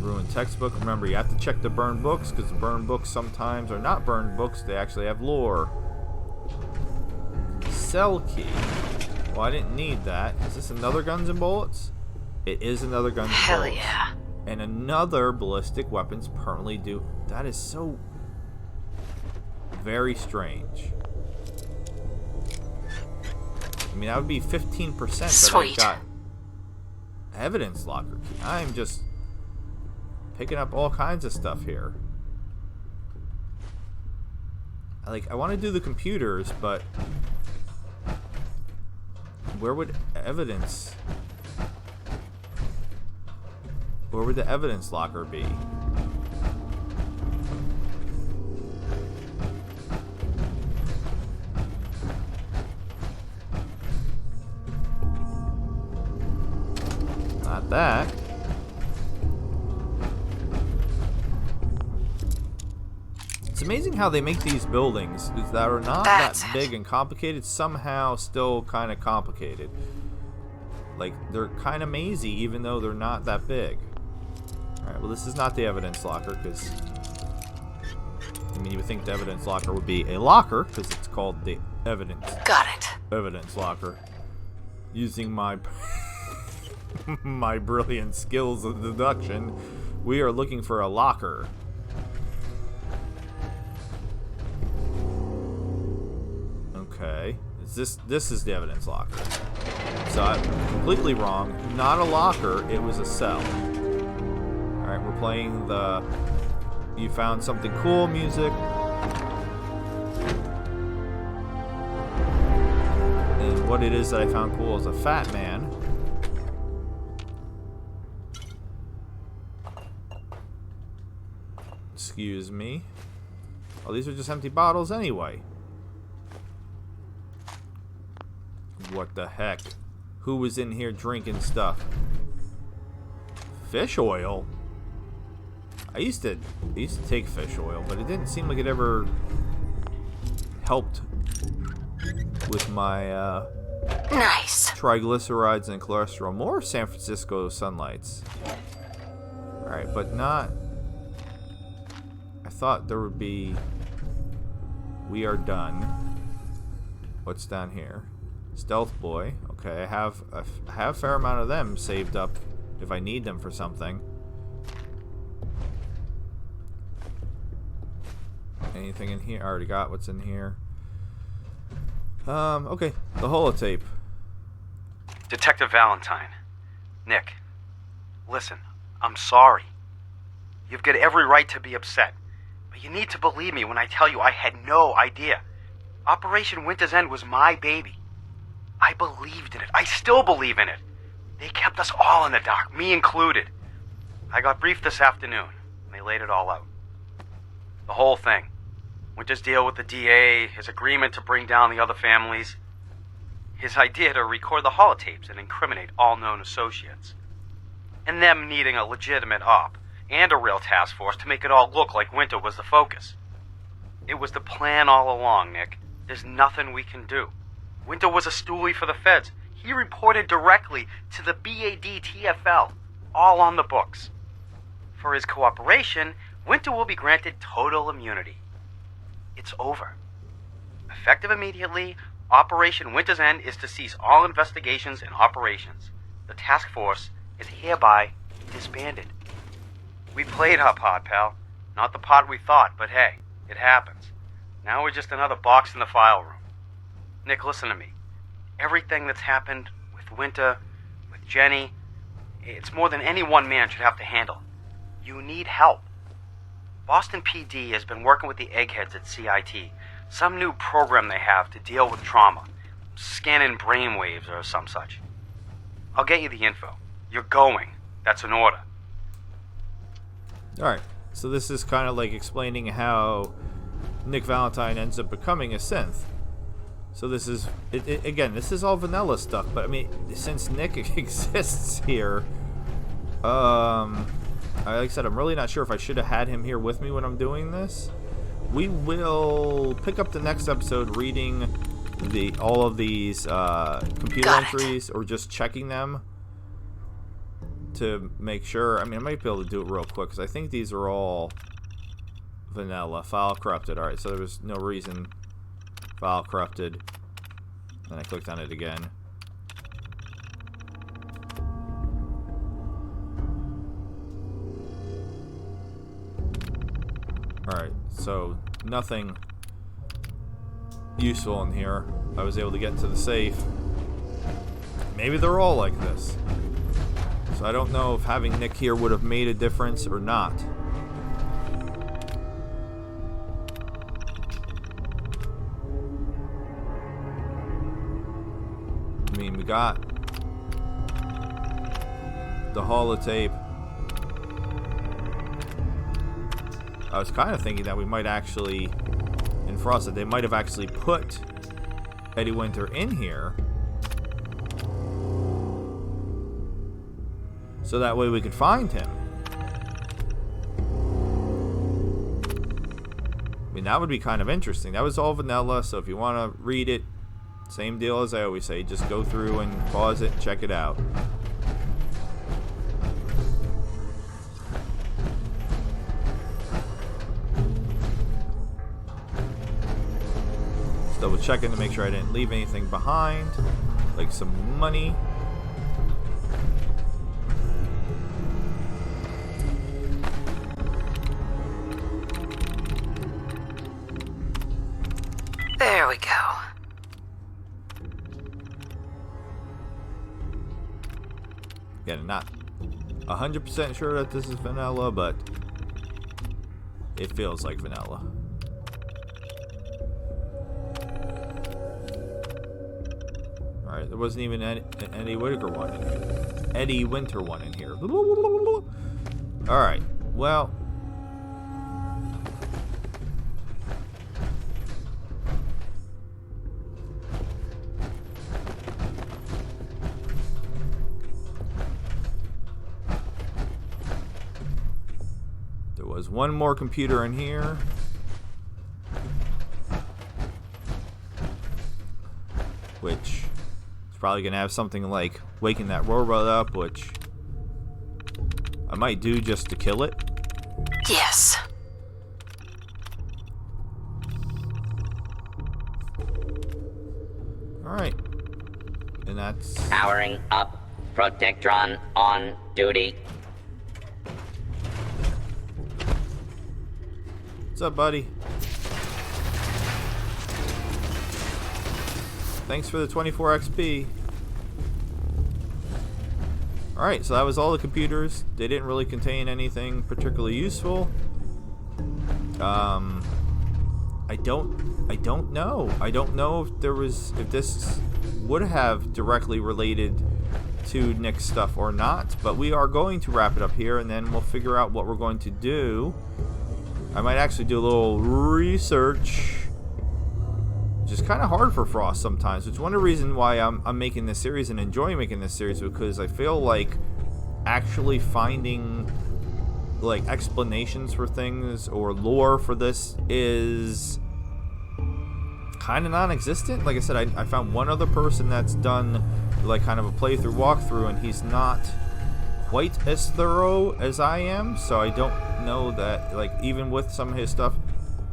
Ruined textbook. Remember, you have to check the burned books, because the burned books sometimes are not burned books. They actually have lore. Cell key. Well, I didn't need that. Is this another guns and bullets? It is another guns and bullets. Hell yeah. And another ballistic weapons permanently do. That is so very strange. I mean, that would be 15% that I got. Evidence locker key. I'm just picking up all kinds of stuff here. Like, I want to do the computers, but where would evidence... Where would the evidence locker be? Not that. It's amazing how they make these buildings that are not that big and complicated somehow still kind of complicated. Like, they're kind of mazy even though they're not that big. Alright, well, this is not the evidence locker, because... I mean, you would think the evidence locker would be a locker, because it's called the evidence locker. Using my... my brilliant skills of deduction, we are looking for a locker. Okay. This is the evidence locker. So I'm completely wrong. Not a locker, it was a cell. Alright, we're playing the You Found Something Cool music. And what it is that I found cool is a fat man. Excuse me. Oh, these are just empty bottles anyway. What the heck? Who was in here drinking stuff? Fish oil? I used to take fish oil, but it didn't seem like it ever helped with my triglycerides and cholesterol. More San Francisco sunlights. Alright, but not... I thought there would be... We are done. What's down here? Stealth boy. Okay, I have a fair amount of them saved up if I need them for something. Anything in here? I already got what's in here. Okay. The holotape. Detective Valentine. Nick. Listen, I'm sorry. You've got every right to be upset. But you need to believe me when I tell you I had no idea. Operation Winter's End was my baby. I believed in it. I still believe in it. They kept us all in the dark, me included. I got briefed this afternoon, and they laid it all out. The whole thing. Winter's deal with the DA, his agreement to bring down the other families, his idea to record the holotapes and incriminate all known associates, and them needing a legitimate op and a real task force to make it all look like Winter was the focus. It was the plan all along, Nick. There's nothing we can do. Winter was a stoolie for the feds. He reported directly to the BAD-TFL, all on the books. For his cooperation, Winter will be granted total immunity. It's over. Effective immediately, Operation Winter's End is to cease all investigations and operations. The task force is hereby disbanded. We played our part, pal. Not the part we thought, but hey, it happens. Now we're just another box in the file room. Nick, listen to me. Everything that's happened with Winter, with Jenny, it's more than any one man should have to handle. You need help. Boston PD has been working with the eggheads at CIT. Some new program they have to deal with trauma. Scanning brainwaves or some such. I'll get you the info. You're going. That's an order. Alright, so this is kind of like explaining how Nick Valentine ends up becoming a synth. So this is, again, this is all vanilla stuff, but I mean, since Nick exists here, like I said, I'm really not sure if I should have had him here with me when I'm doing this. We will pick up the next episode reading all of these computer entries, or just checking them to make sure. I mean, I might be able to do it real quick, because I think these are all vanilla. File corrupted. Alright, so there was no reason. File corrupted. Then I clicked on it again. Alright, so nothing useful in here. I was able to get to the safe. Maybe they're all like this. So I don't know if having Nick here would have made a difference or not. I mean, we got the holotape. I was kind of thinking that we might actually, in Frosted, they might have actually put Eddie Winter in here, so that way we could find him. I mean, that would be kind of interesting. That was all vanilla, so if you want to read it, same deal as I always say. Just go through and pause it and check it out. Just double checking to make sure I didn't leave anything behind, like some money. There we go. Again, not 100% sure that this is vanilla, but it feels like vanilla. Alright, there wasn't even an Eddie Whitaker one in here. Eddie Winter one in here. Alright, well. There was one more computer in here. Which is probably going to have something like waking that robot up, which I might do just to kill it. Yes. Alright. And that's... Powering up. Protectron on duty. What's up, buddy? Thanks for the 24 XP. Alright, so that was all the computers. They didn't really contain anything particularly useful. I don't know. I don't know if this would have directly related to Nick's stuff or not, but we are going to wrap it up here, and then we'll figure out what we're going to do. I might actually do a little research, which is kind of hard for Frost sometimes, which is one of the reasons why I'm making this series and enjoying making this series, because I feel like actually finding like explanations for things or lore for this is kind of non-existent. Like I said, I found one other person that's done like kind of a playthrough walkthrough, and he's not quite as thorough as I am, so I don't know that, like, even with some of his stuff,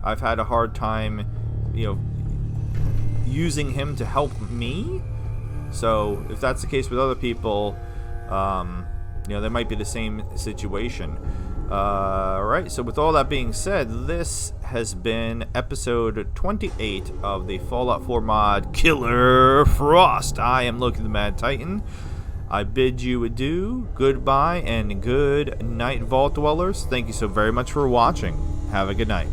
I've had a hard time, you know, using him to help me. So if that's the case with other people, you know, there might be the same situation. Alright, so with all that being said, this has been episode 28 of the Fallout 4 mod Killer Frost. I am Loki the Mad Titan. I bid you adieu, goodbye, and good night, Vault Dwellers. Thank you so very much for watching. Have a good night.